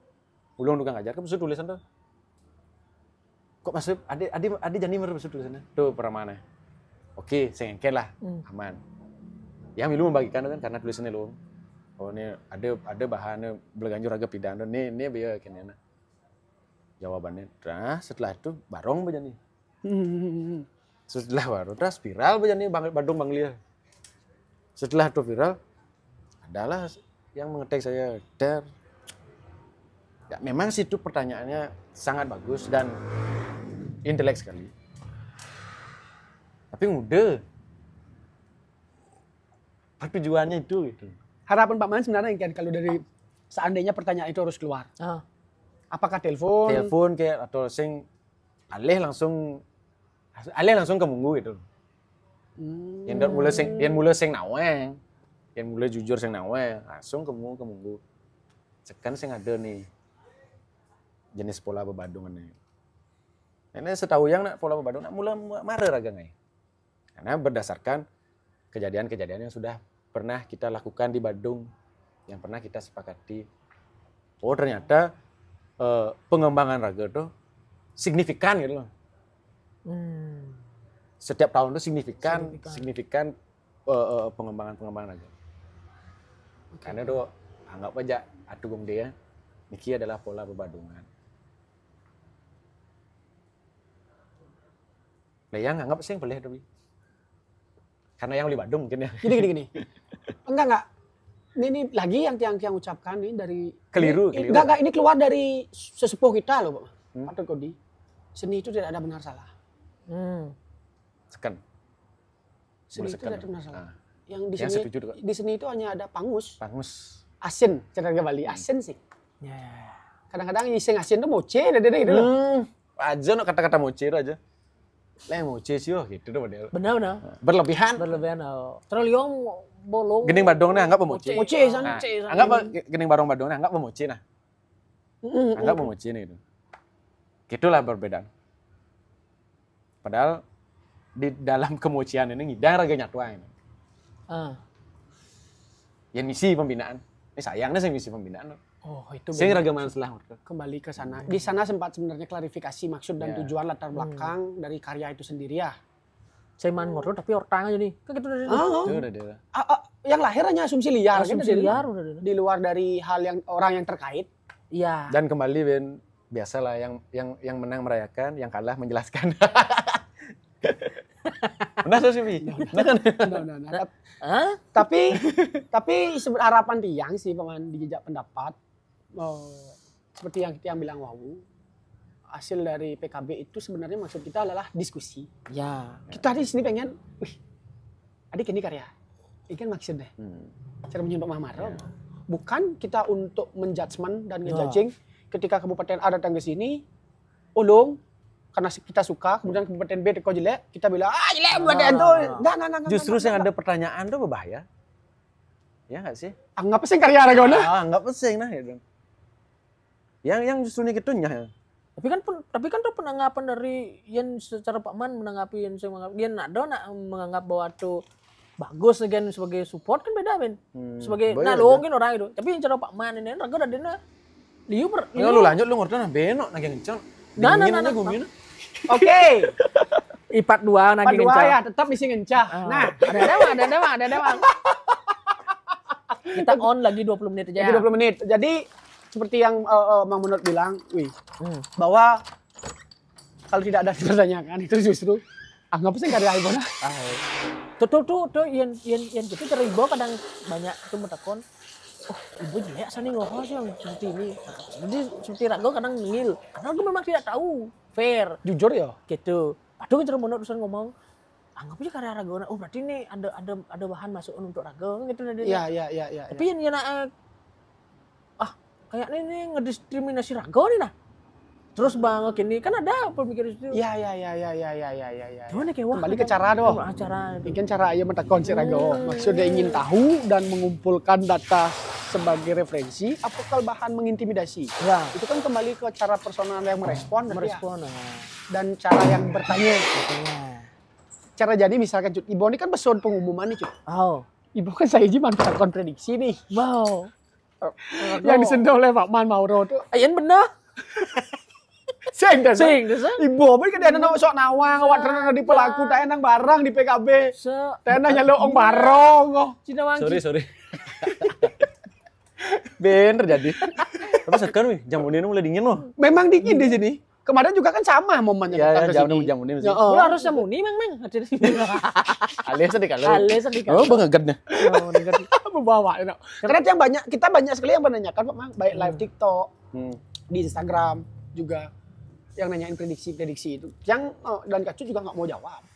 Ulung Kang Gajar kan maksud tulisan tuh. Kok masuk adi jani maksud tulisannya. Tuh permana. Oke, saya engkel lah, aman. Yang milu membagikan kan karena tulisannya lu. Oh ini ada bahannya berlanjur agak pidana. Nih biar kena. Jawabannya. Nah setelah itu barong bejani. Setelah baru terus viral bejani Bandung Bang Lia. Setelah itu viral adalah yang mengetek saya ya memang sih itu pertanyaannya sangat bagus dan intelek sekali. Tapi mudah. Tujuannya itu gitu. Harapan Pak Man sebenarnya kan kalau dari seandainya pertanyaan itu harus keluar. Apakah telepon kayak atau sing alih langsung ke munggu gitu. Yang mulai sing naweng. Yang mulai jujur sing naweng, langsung ke munggu. Sekan sing ada nih jenis pola bebadungan nih. Ini setahu yang nak pola Badung nak mula marah raga ngai. Karena berdasarkan kejadian-kejadian yang sudah pernah kita lakukan di Badung, yang pernah kita sepakati. Oh ternyata pengembangan raga tuh signifikan gitu loh. Setiap tahun tuh signifikan pengembangan raga. Karena tuh anggap aja atugung dia, niki adalah pola berbadungan. Nah yang anggap sih yang boleh tapi. Karena yang di Badung mungkin ya. Gini. Enggak. Ini lagi yang ucapkan nih dari Keliru. Enggak, ini keluar dari sesepuh kita loh, Pak. Pak Tokodi. Seni itu tidak ada benar salah. Seken. Seni itu tidak ada benar salah. Yang di Yang seni, setuju juga. di seni itu hanya ada pangus. Pangus. Asin, cara Bali. Asin sih. Ya. Kadang-kadang nyiseng asin tuh moce, gitu loh. Aja no kata-kata moce itu aja. Lah yang moce sih gitu tuh model. Benar. Berlebihan. Terus yang bolong. Gening Badung anggap pemoce. Moce sana. Anggap gening Barong Badung anggap pemoce nah. Anggap pemoce nih gitu. Gitulah perbedaan. Padahal di dalam kemocian ini ngidang raga nyatwa ini. Yang misi pembinaan. Ini sayangnya saya misi pembinaan. Oh, itu saya raga masalah. Kembali ke sana. Di sana sempat sebenarnya klarifikasi maksud dan tujuan latar belakang dari karya itu sendiri ya. Saya main ngorok tapi orang aja nih. Kan gitu dari. Itu udah dia. Yang lahir hanya asumsi liar. Asumsi liar udah. Di luar dari hal yang orang yang terkait. Iya. Dan kembali Ben, biasalah yang menang merayakan, yang kalah menjelaskan. Benar sih, Nah. Tapi harapan tiang sih paman di jejak pendapat seperti yang kita bilang hasil dari PKB itu sebenarnya maksud kita adalah diskusi. Ya. Kita di sini pengen, adik ini karya, ini kan maksudnya cara menyumbang Mahmaro. Bukan kita untuk menjudgment dan ngejudging ketika Kabupaten A datang ke sini, ulung karena kita suka, kemudian Kabupaten B kok jelek, kita bilang jelek Kabupaten itu. Enggak. Justru yang ada pertanyaan tuh berbahaya. Ya nggak sih? Anggap sih karya Aragona. Nggak pesing nah gitu. Yang justru nih gitunya. Tapi kan tuh penanggapan dari yang secara Pak Man menanggapi yang saya menganggap dia nak menganggap bahwa tuh bagus kan sebagai support kan beda Ben. Sebagai mungkin orang itu. Tapi yang cara Pak Man ini raga dan dia liu. Lu lanjut lu ngerti nah benok nagi ngencang. Nah. Oke. Ipat 2 nagi ngencah. Ya, tetap misi ngencah. Nah, ada demang. Kita on lagi 20 menit aja. 20 menit. Jadi seperti yang Mang Munot bilang, bahwa kalau tidak ada dipertanyakan itu justru anggap sih karya Ibona. Tuh yang gitu cara Ibu kadang banyak tuh metakon. Oh, Ibu jelek sani ngoho sih yang seperti ini. Jadi seperti Rago kadang ngil. Karena aku memang tidak tahu. Fair. Jujur ya. Gitu. Padahal cara Munot urusan ngomong anggap aja karya Rago. Oh, berarti ini ada bahan masuk untuk Rago gitu dia. Iya. Tapi yang kayaknya ini ngediskriminasi Rago nih nah. Terus Bang gini kan ada pemikiran itu. Iya. Gimana kayak wah. Kembali ke cara doh. Mungkin cara aja mentakon si Rago. Maksudnya ingin tahu dan mengumpulkan data sebagai referensi. Apakah bahan mengintimidasi? Ya. Itu kan kembali ke cara personal yang merespon. Ya. Dan cara yang bertanya. Cara jadi misalkan Cut, Ibu ini kan beson pengumuman nih Cut. Ibu kan saya izin manfaatkan prediksi nih. Wow. Yang disentuh oleh Pak Man Mauro tuh. Ayan bener. Sing. Ibu apa kan dia nang sok nawang awak terus di pelaku tak nang barang di PKB. Tenang nyaluk ong barong. Sorry. Ben terjadi. Tapi sekarang jamu ini mulai dingin loh. Memang dingin di sini. Kemarin juga kan sama momennya. Ya, jamu ini. Lu harus jamu ini, Mang. Alias sedikit. Oh, bangetnya. Membawa. Karena kita banyak sekali yang menanyakan Pak Mang, baik live TikTok, di Instagram juga yang nanyain prediksi itu. Yang dan Kacu juga nggak mau jawab.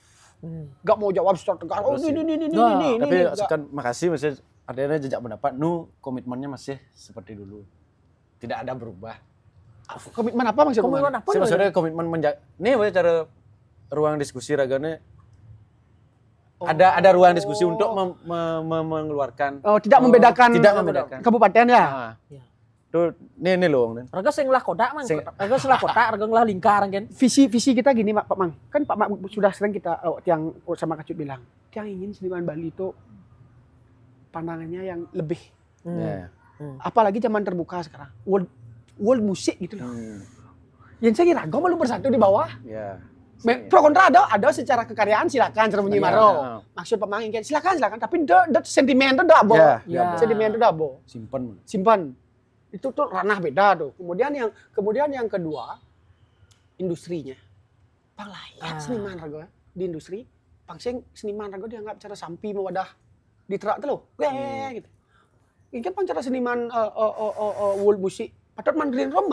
Nggak mau jawab secara tegas. Oh ini. Tapi kan makasih masih adanya jejak pendapat. Komitmennya masih seperti dulu. Tidak ada berubah. Komitmen apa maksudnya? Komitmen apa? Maksudnya komitmen nih cara ruang diskusi raganya. Ada ruang diskusi untuk mengeluarkan. Tidak membedakan Tidak membedakan. Kabupaten ya. Tuh nih loh. Raga sing lah kotak mang. Raga selah kotak, raga ngelah lingkar kan. Visi kita gini Pak Mang. Kan Pak Mang sudah sering kita tiang sama Kacut bilang, tiang ingin seniman Bali itu pandangannya yang lebih. Apalagi zaman terbuka sekarang. World musik gitu loh. Yang saya kira gue malu bersatu di bawah. Pro kontra ada secara kekaryaan silakan cara menyimaro. Maksud Pak Mang kan silakan tapi the sentimen itu dabo. Sentimen itu dabo. Simpan. Itu tuh ranah beda tuh. Kemudian yang kedua industrinya. Pang layak seniman raga di industri. Pangsing seniman raga dianggap cara sampi mewadah di terak tuh loh. Gitu. Ini kan cara seniman world musik. Patut mandarin rom.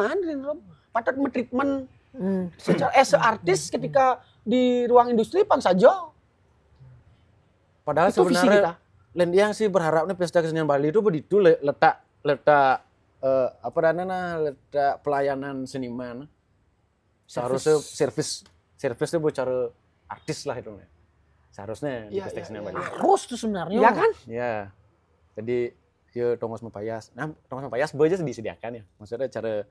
Patut mentreatment secara as artis ketika di ruang industri pan saja. Padahal itu sebenarnya Lendiang sih berharapnya pesta kesenian Bali itu begitu letak letak pelayanan seniman. Seharusnya service itu buat cara artis lah itu. Seharusnya di pesta kesenian Bali. Harus tuh sebenarnya. Iya kan? Iya. Jadi ya Tongos Mempayas. Nah, Tongos Mempayas aja disediakan ya. Maksudnya cara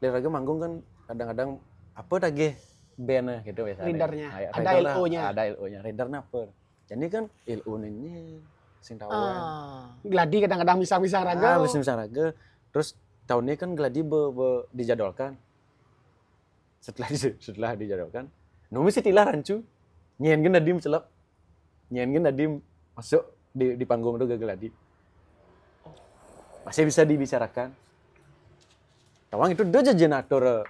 Liraga manggung kan kadang-kadang apa lagi band gitu biasanya. Leadernya, ada LO-nya. Ada LO-nya. Leadernya apa? Jadi kan LO-nya sing tawan. Gladi kadang-kadang misang-misang raga. Misang raga. Terus tahun ini kan Gladi dijadwalkan. Setelah dijadwalkan, nu mesti tilah rancu. Nyen kan Nadim celap. Nyen kan Nadim masuk di panggung itu Gladi. Masih bisa dibicarakan. Tawang itu udah jajan atur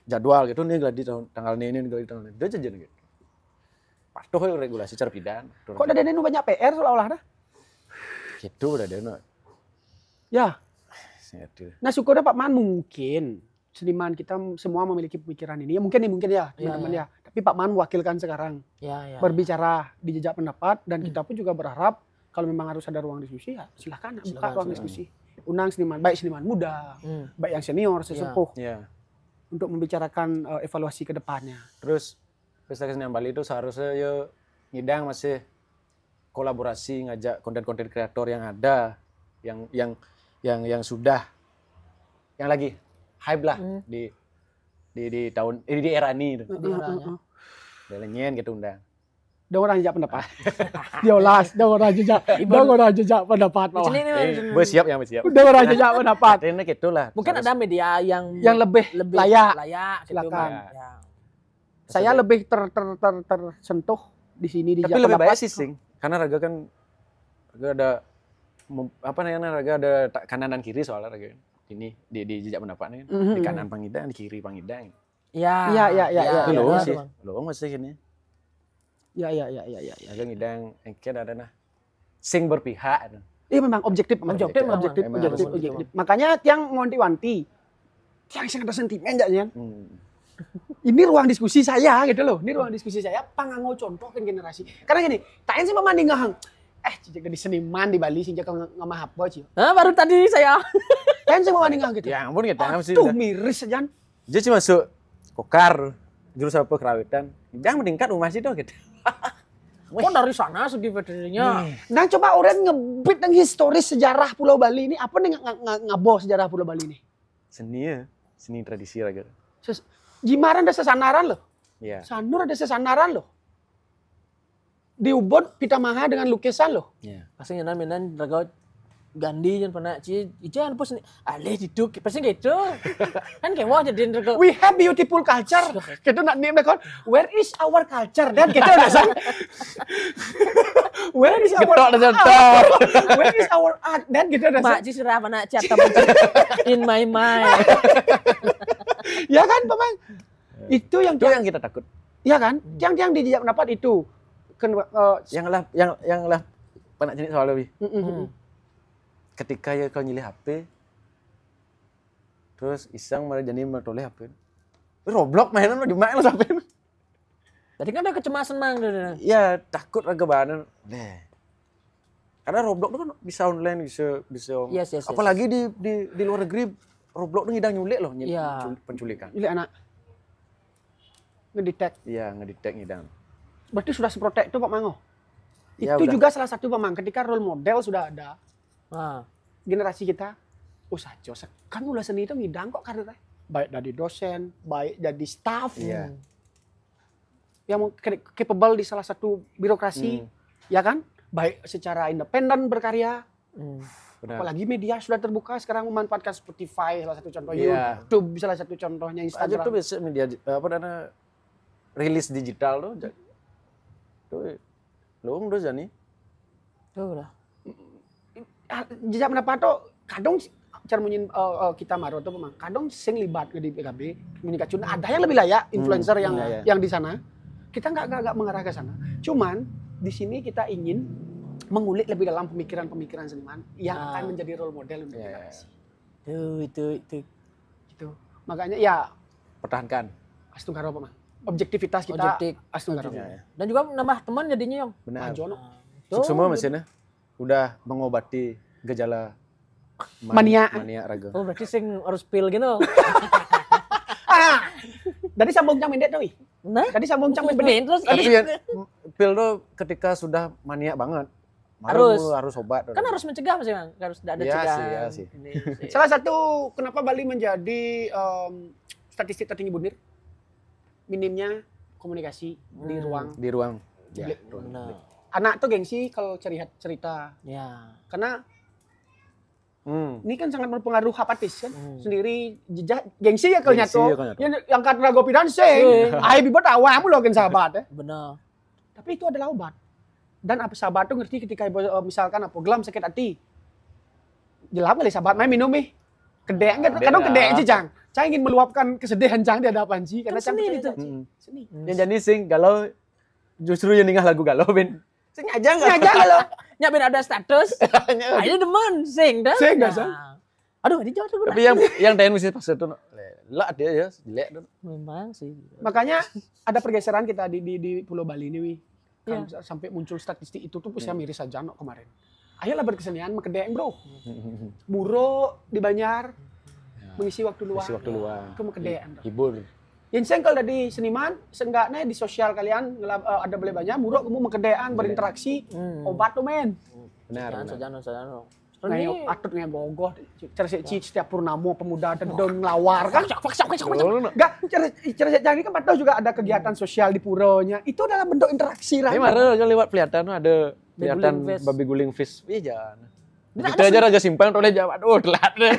jadwal gitu nih Gladi tanggal ini Gladi tanggal ini udah jajan gitu. Patuh regulasi cara pidan. Kok ada dene banyak PR seolah-olah dah? Gitu udah dene. Ya. Nah syukurnya Pak Man mungkin seniman kita semua memiliki pemikiran ini. Ya mungkin ya teman-teman ya. Tapi Pak Man mewakilkan sekarang. Berbicara di jejak pendapat dan kita pun juga berharap kalau memang harus ada ruang diskusi ya silakan buka ruang diskusi. Undang seniman, baik seniman muda, baik yang senior, sesepuh, untuk membicarakan evaluasi ke depannya. Terus pesta kesenian Bali itu seharusnya ya ngidang masih kolaborasi ngajak konten-konten kreator yang ada, yang sudah, yang lagi hype lah di tahun ini di era ini. Di eranya. Dalenyen gitu undang. Dong orang jejak pendapat. Diolas, dong orang jejak pendapat. Gue siap. Dong orang jejak pendapat. Ini gitulah. Mungkin ada media yang lebih layak silakan. Gitu, ya. Saya lebih tersentuh di sini di tapi lebih baik sih sing. Karena raga ada raga ada kanan dan kiri soalnya raga. Ini di jejak pendapatnya di kanan pangidang, di kiri pangidang. Iya. Lo masih gini. Ya. Ada ngidang engke ada nah. Sing berpihak. Iya memang objektif. Makanya tiang ngonti-wanti. Tiang sing ada sentimen aja. Ini ruang diskusi saya gitu loh. Ini ruang diskusi saya pangango contoh kan generasi. Karena gini, tain sih memanding ngahang. Jika di seniman di Bali sih jaka ngamah apa sih. Baru tadi saya. Tain sih memanding ngahang gitu. Ya ampun kita mesti. Tuh miris aja. Dia cuma masuk kokar jurusan apa kerawitan. Jangan meningkat rumah sih tuh gitu. Kok dari sana segi veterinya? Nah coba orang ngebit yang historis sejarah Pulau Bali ini. Apa nih ngaboh sejarah Pulau Bali ini? Seni tradisi raga. Jimaran ada sesanaran loh. Iya. Sanur ada sesanaran loh. Di Ubud Pitamaha dengan lukisan loh. Iya. Pasti nyenan raga Gandhi yang pernah ijan pos alih diduk pasti gitu. Kan kayak wah jadi raga. We have beautiful culture. Gitu nak name kan. Where is our culture? Dan kita udah sang. Where is our art? Dan kita udah sang. Mak ji surah mana cata in my mind. Ya kan, Bang? Itu yang kita takut. Iya kan? Yang di jejak pendapat itu. Yang lah pernah jenis soal lebih. Ketika ya kau nyilih HP, terus iseng malah jadi mertoleh HP. Roblox mainan lo di mana lo HP? Tadi kan ada kecemasan mang. Ya takut raga banan. Karena Roblox itu kan bisa online, bisa. Yes. Apalagi di luar negeri Roblox itu ngidang nyulik loh, penculikan. Nyulik anak. Ngedetect. Iya, ngedetect ngidang. Berarti sudah seprotek itu Pak Mango. Ya, itu udah. juga salah satu Pak Mang. Ketika role model sudah ada. generasi kita, sajo kan mulai seni itu ngidang kok karirnya. Baik dari dosen, baik jadi staff. Iya. Yang capable di salah satu birokrasi, ya kan? Baik secara independen berkarya. Benar. Apalagi media sudah terbuka sekarang memanfaatkan Spotify salah satu contoh, Iya. YouTube salah satu contohnya, Aja Instagram. tuh bisa media rilis digital tuh. Tuh luang tuh Jani. Tuh lah. Jejak pendapat tuh kadang cara munyin kita maro tuh memang kadang sing libat di PKB komunikasi ada yang lebih layak influencer yang di sana. Kita nggak mengarah ke sana. Cuman di sini kita ingin mengulik lebih dalam pemikiran-pemikiran seniman yang akan menjadi role model untuk generasi. Itu. Gitu. Makanya ya Pertahankan. astungkaro apa mah? Objektivitas kita astungkaro. Dan juga nambah teman jadinya yang. Benar. Jono. Semua mesinnya udah mengobati gejala Mania raga. Oh berarti sing harus pil gitu. Dari sambung cang mendek tuh. Nah, Tadi sambung cang mendek. terus Tapi ya, pil tuh ketika sudah mania banget harus obat. kan harus mencegah Mas Bang. Harus ada Iya cegahan. sih, iya sih. Salah satu kenapa Bali menjadi statistik tertinggi Bundir, minimnya komunikasi di ruang. Di ruang. Ya, Publik. ruang. Benar. Anak tuh gengsi kalau cerita. Ya. Karena ini kan sangat berpengaruh apatis kan. Sendiri jejak gengsi ya kalau Gengsi nyato. ya kalau nyato. Yang kata gopi dan sing. Ai bibot awamu loh kan sahabat ya. Benar. Tapi itu adalah obat. Dan apa sahabat tuh ngerti ketika misalkan apa gelam sakit hati. Jelas kali sahabat main minum nih. Kedek kan kadang kedek aja Cang. Cang ingin meluapkan kesedihan Cang di hadapan Ci karena Cang seni itu. itu. Seni. Yang jadi sing galau justru yang ninggal lagu galau Ben. Sing aja enggak. Aja kalau Nyapin ada status. Ayo demen sing dah. Sing dah, Sang. Aduh, ini jauh tuh. Tapi yang lain mesti pas itu lah dia ya jelek tuh. Memang sih. makanya ada pergeseran kita di Pulau Bali ini wi. Kan sampai muncul statistik itu tuh saya miris saja no kemarin. Ayolah berkesenian mekedeng bro. Buro di Banjar mengisi waktu luang. Mengisi waktu luang. Itu mekedeng. Hibur. Yang sengkel dari seniman, seenggaknya di sosial kalian ada boleh banyak, muruk kamu mekedean berinteraksi, obat tuh men. Benar. Sajano. Ngayo atut ngayo bogoh, cerita setiap purnamo pemuda dan daun lawar kan. Enggak, cerita jangan kan patau juga ada kegiatan sosial di puronya. Itu adalah bentuk interaksi Ini lah. mare aja lewat kelihatan ada kelihatan babi guling fish. Iya jangan. Kita aja raga simpang oleh Jawa. Aduh, telat deh.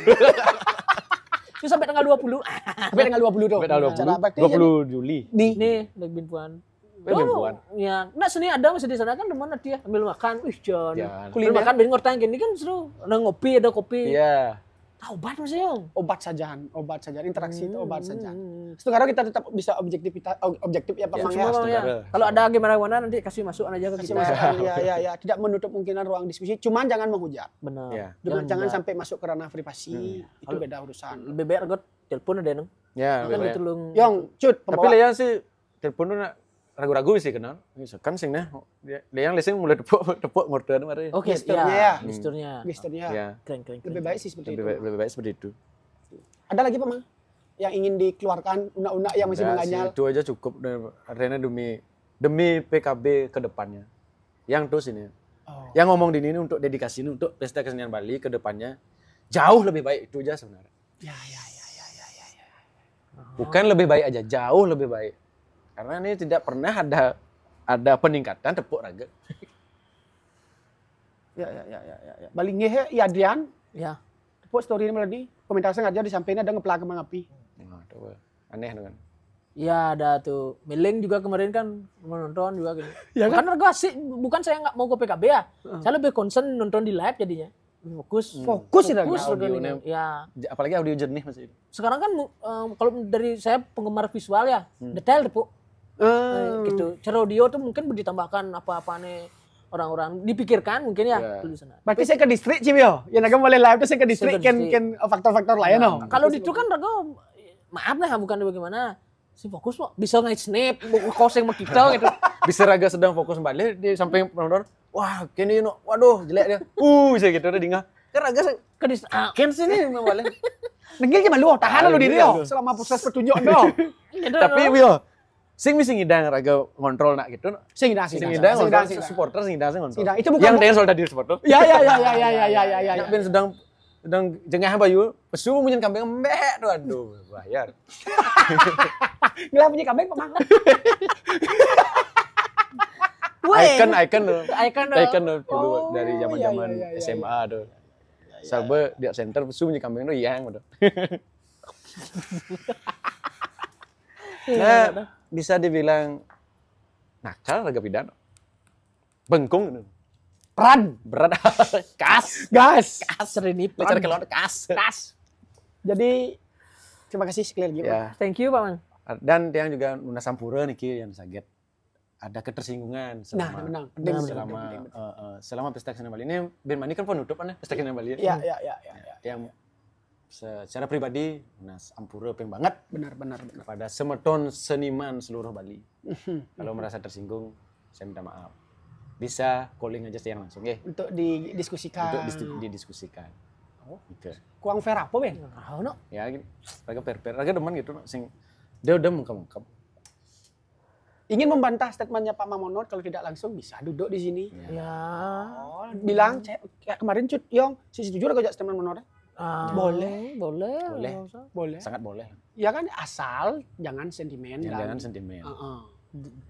Itu sampai tanggal 20. Sampai tanggal 20 tuh. Sampai tanggal 20 Juli. Nih, Nih, Bin Puan. Puan. Ya, nah seni ada masih di sana kan teman dia ambil makan, Jangan. kuliner makan bin ngortang gini kan seru. Ada ngopi, ada kopi. Iya. Obat Mas Yong. obat saja, interaksi itu obat saja. Sekarang kita tetap bisa objektif ya Pak Mang ya. Ya. Kalau ada gimana nanti kasih masuk aja ke Kasih kita. masukan, ya, tidak menutup kemungkinan ruang diskusi, cuman jangan menghujat. Benar. Ya. Jangan sampai masuk ke ranah privasi, itu beda urusan. Lebih baik got telepon ada nang. Ya, Kan bener. ditulung. Yong, cut, Tapi pembawa. Leon sih telepon tuh ragu-ragu sih kenal. Kan sing nah. Dia yang lesing mulai tepuk ngordean mari. Oke, Gesturnya ya. Gesturnya. Gesturnya Ya. Keren. lebih baik sih seperti itu. Lebih baik seperti itu. Ada lagi Pak Mang yang ingin dikeluarkan unak-unak yang masih Enggak menganyal? sih, itu aja cukup artinya demi PKB ke depannya. Yang terus ini. Yang ngomong di ini untuk dedikasi ini untuk pesta kesenian Bali ke depannya jauh lebih baik itu aja sebenarnya. Ya. Bukan lebih baik aja, jauh lebih baik. Karena ini tidak pernah ada peningkatan tepuk raga. Ya. Bali ngehe ya Adrian, Ya. tepuk story ini lagi. Komentar sengaja disampaikan ada ngeplak kemang api. Nah, itu aneh dengan. Ya ada tuh. Meling juga kemarin kan menonton juga gitu. Ya kan? Bukan harga sih, bukan saya nggak mau ke PKB ya. Saya lebih concern nonton di live jadinya. Fokus ya, nonton ini. Ya. Apalagi audio jernih masih. Sekarang kan kalau dari saya penggemar visual ya, detail tuh, gitu. Cara audio tuh mungkin ditambahkan apa-apa nih orang-orang dipikirkan mungkin ya tulisan. Berarti saya ke distrik Cibio. Ya naga boleh live tuh saya ke distrik Saya ke kan faktor-faktor lain no. Kalau itu kan raga maaf lah bukan bagaimana. Si fokus kok bisa nge-snap koseng sama kita gitu. Bisa raga sedang fokus balik di samping penonton. Wah, kini no, waduh jelek dia. Bisa gitu udah dingah. Kan raga kan sini balik. Nenggil gimana lu? Tahan lu diri yo selama proses pertunjukan do. Tapi Wio, sing misi ngidang raga ngontrol nak gitu. Sing ngidang supporter sing ngidang sing ngontrol. Itu bukan yang dance tadi supporter. Ya. Nak ben sedang Sedang jengah bayu, pesu munyen kambing embek tuh aduh bayar. Ngelah punya kambing Pak Mang. Icon dulu Oh, dari zaman-zaman iya. SMA tuh. Salbe di center pesu munyen kambing tuh yang tuh. Nah, bisa dibilang nakal raga pidana. Bengkung gitu. Peran. Berat. Kas. Gas. Ini Bicara kelon kas. Jadi terima kasih sekali lagi. Pak. Ya. Thank you Pak Man. Dan yang juga Nuna Sampura nih Ki, yang saget ada ketersinggungan Nah, selama benar. selama pesta kesenian Bali ini Ben Mani kan penutup kan ya pesta kesenian Bali. Iya. Yang secara pribadi Nas Ampura pengen banget Benar. kepada semeton seniman seluruh Bali. Kalau merasa tersinggung, saya minta maaf. Bisa calling aja saya langsung ya. Untuk didiskusikan. Untuk didiskusikan. Oh. Gitu. Kuang fair apa, Ben? No. Ya gini, raga per-per, raga demen gitu sing dia udah mengkap-mengkap. Ingin membantah statementnya Pak Mamonot kalau tidak langsung bisa duduk di sini. Ya. Oh, bilang kayak kemarin Cut Yong, si setuju gak statement Mamonot? Boleh. Boleh. Sangat boleh. Ya kan asal jangan sentimen Jangan sentimen.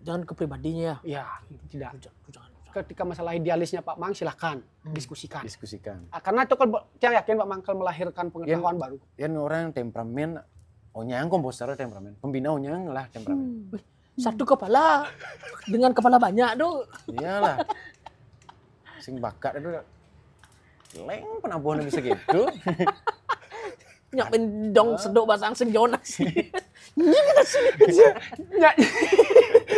Dan kepribadinya Ya, tidak. jangan. Ketika masalah idealisnya Pak Mang silahkan diskusikan. Diskusikan. Karena itu kalau yang yakin Pak Mang kalau melahirkan pengetahuan baru. Yang orang temperamen, onyang komposer temperamen, pembina onyang lah temperamen. Satu kepala dengan kepala banyak tuh. Iyalah. Sing bakat itu leng penabuhan bisa gitu. Nyapin dong sedok basang sing Jonas.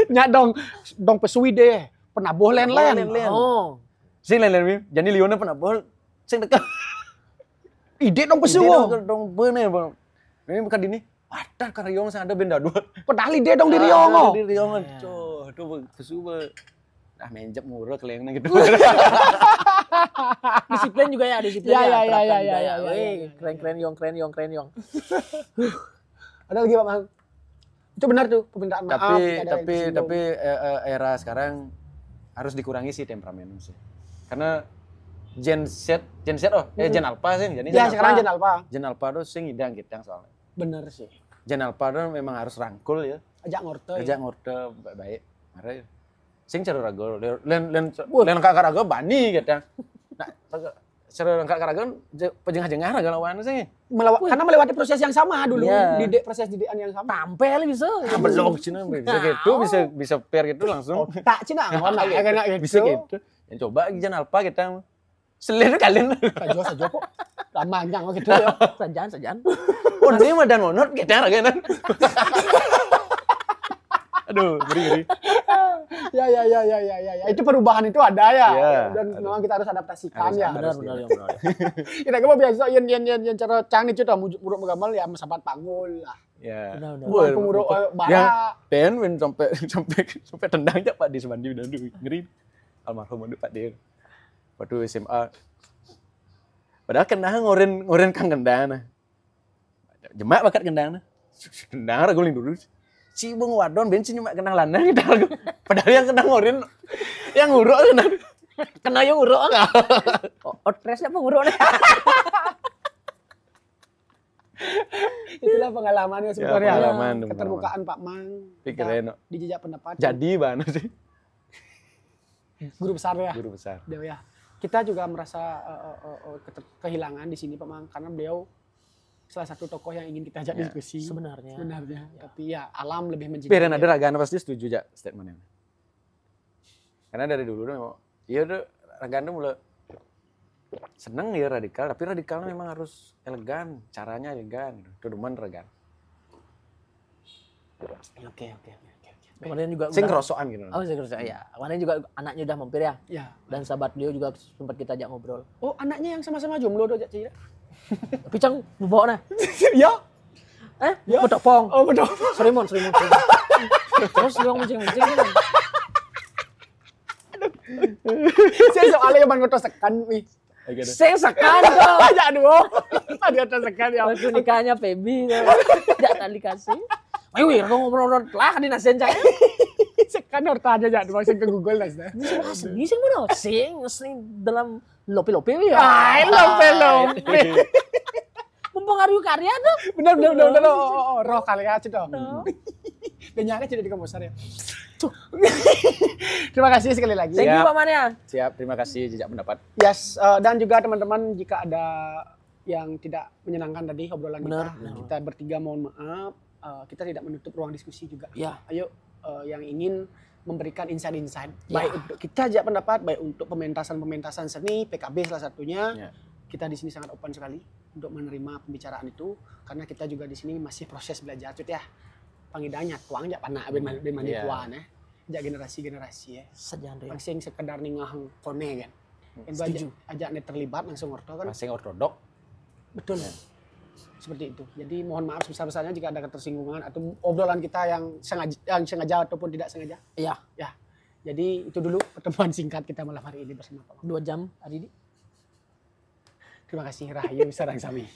Nyak dong pesui deh. Penabuh len. Oh. Sing len jadi Liona penabuh sing dekat. Ide dong pesu. Dong bener Bang. Ini bukan ini. Ada karyong sang ada benda dua. Padahal ide dong di Riongo. Di Riongo. Coh, tuh pesu menjep murah kelengna gitu. Disiplin juga ya, disiplin Ya. Keren yong. Ada lagi Pak Mang. Itu benar tuh permintaan maaf. Tapi era sekarang harus dikurangi sih temperamen sih. Karena Gen Alpha sih. Jadi Ya sekarang Gen Alpha tuh sing idang gitu yang soalnya. Bener sih. Gen Alpha tuh memang harus rangkul ya. Ajak ngorte. Baik. Mare sing cara rago len kakak rago bani gitu. Nah, cara kakak rago pejengah-jengah raga lawan sih. Karena melewati proses yang sama dulu, Iya. proses didikan yang sama. Tampil bisa. Belok Cina bisa gitu, bisa pair gitu langsung. Tak Cina ngon enak gitu. Bisa gitu. Yang coba Gen Alpha kita selir kalian. Saja kok. Lamanya gitu ya. Sajan. Oh, ini mah dan monot kita raga nan. Aduh, ngeri. Ya. Itu perubahan itu ada ya. Iya, Dan ada. memang kita harus adaptasikan ya. Benar. Kita kan biasa yang cara canggih itu muruk megamal ya sahabat panggul lah. Ya. Benar. Bukan penguruk bara. Den sampai tendang aja Pak di Semandi udah ngeri. Almarhum Pak Den. Waktu SMA. Padahal kendang ngoren kang kendang. Jemak bakat kendang. Kendang raguling dulu. Si bang wadon bensin cuma kenang lana kita. Padahal yang kenang ngorin yang nguruk kena yang nguruk enggak. Outresnya penguruk. Itulah pengalamannya sebenarnya. pengalaman. Keterbukaan Pak Mang. Pikirin di jejak pendapat. jadi mana sih Guru besar ya. guru besar. Beliau ya. Kita juga merasa kehilangan di sini Pak Mang karena beliau salah satu tokoh yang ingin kita ajak diskusi. Sebenarnya. Tapi ya alam lebih mencintai. Biarin ada Ragana pasti setuju aja statementnya. Karena dari dulu memang iya udah Ragana mulai seneng ya radikal, tapi radikalnya memang harus elegan, caranya elegan. Itu demen Ragana. Oke. Kemarin juga Sing kerosokan gitu. Oh, sing kerosokan ya. Kemarin juga anaknya udah mampir ya. Ya. Dan sahabat beliau juga sempat kita ajak ngobrol. Oh, anaknya yang sama-sama jomblo tuh ajak cerita. Picang bawa nah. Ya. Ya, bedopong. Oh, betul. Serimon. Terus lu mencing kan. Saya soalnya yang ngotos sekan wih. Sing sekan tuh. Ya aduh. Ada ngotos sekan ya. Waktu nikahnya Feby tuh. Jak tali kasih. Ayo wir ngobrol lah di nasen cai. Sekan horta aja ya, sing ke Google lah. Sing mana? Sing dalam Lope-lope ya. Lope. Mempengaruhi karya tuh. Benar. Roh kalian sih dong. Dan nyangka jadi komposer ya. Terima kasih sekali lagi. Thank you Pak Mania. Siap, terima kasih jejak pendapat. Yes, dan juga teman-teman jika ada yang tidak menyenangkan tadi obrolan kita bertiga mohon maaf. Kita tidak menutup ruang diskusi juga. Ya. Ayo yang ingin memberikan insight-insight baik untuk kita jejak pendapat, baik untuk pementasan seni, PKB salah satunya. Kita di sini sangat open sekali untuk menerima pembicaraan itu karena kita juga di sini masih proses belajar ya. Pangidanya tuang jak panak ben mandi tuan ya. Jak generasi ya. Sejanre. Langsung sekedar ningahang kone kan. Setuju. Ajak terlibat langsung orto kan. Masing ortodok. Betul. Seperti itu. Jadi mohon maaf sebesar-besarnya jika ada ketersinggungan atau obrolan kita yang sengaja ataupun tidak sengaja. Iya. Ya. Jadi itu dulu pertemuan singkat kita malam hari ini bersama Pak. 2 jam hari ini. Terima kasih Rahayu Sarang Sami.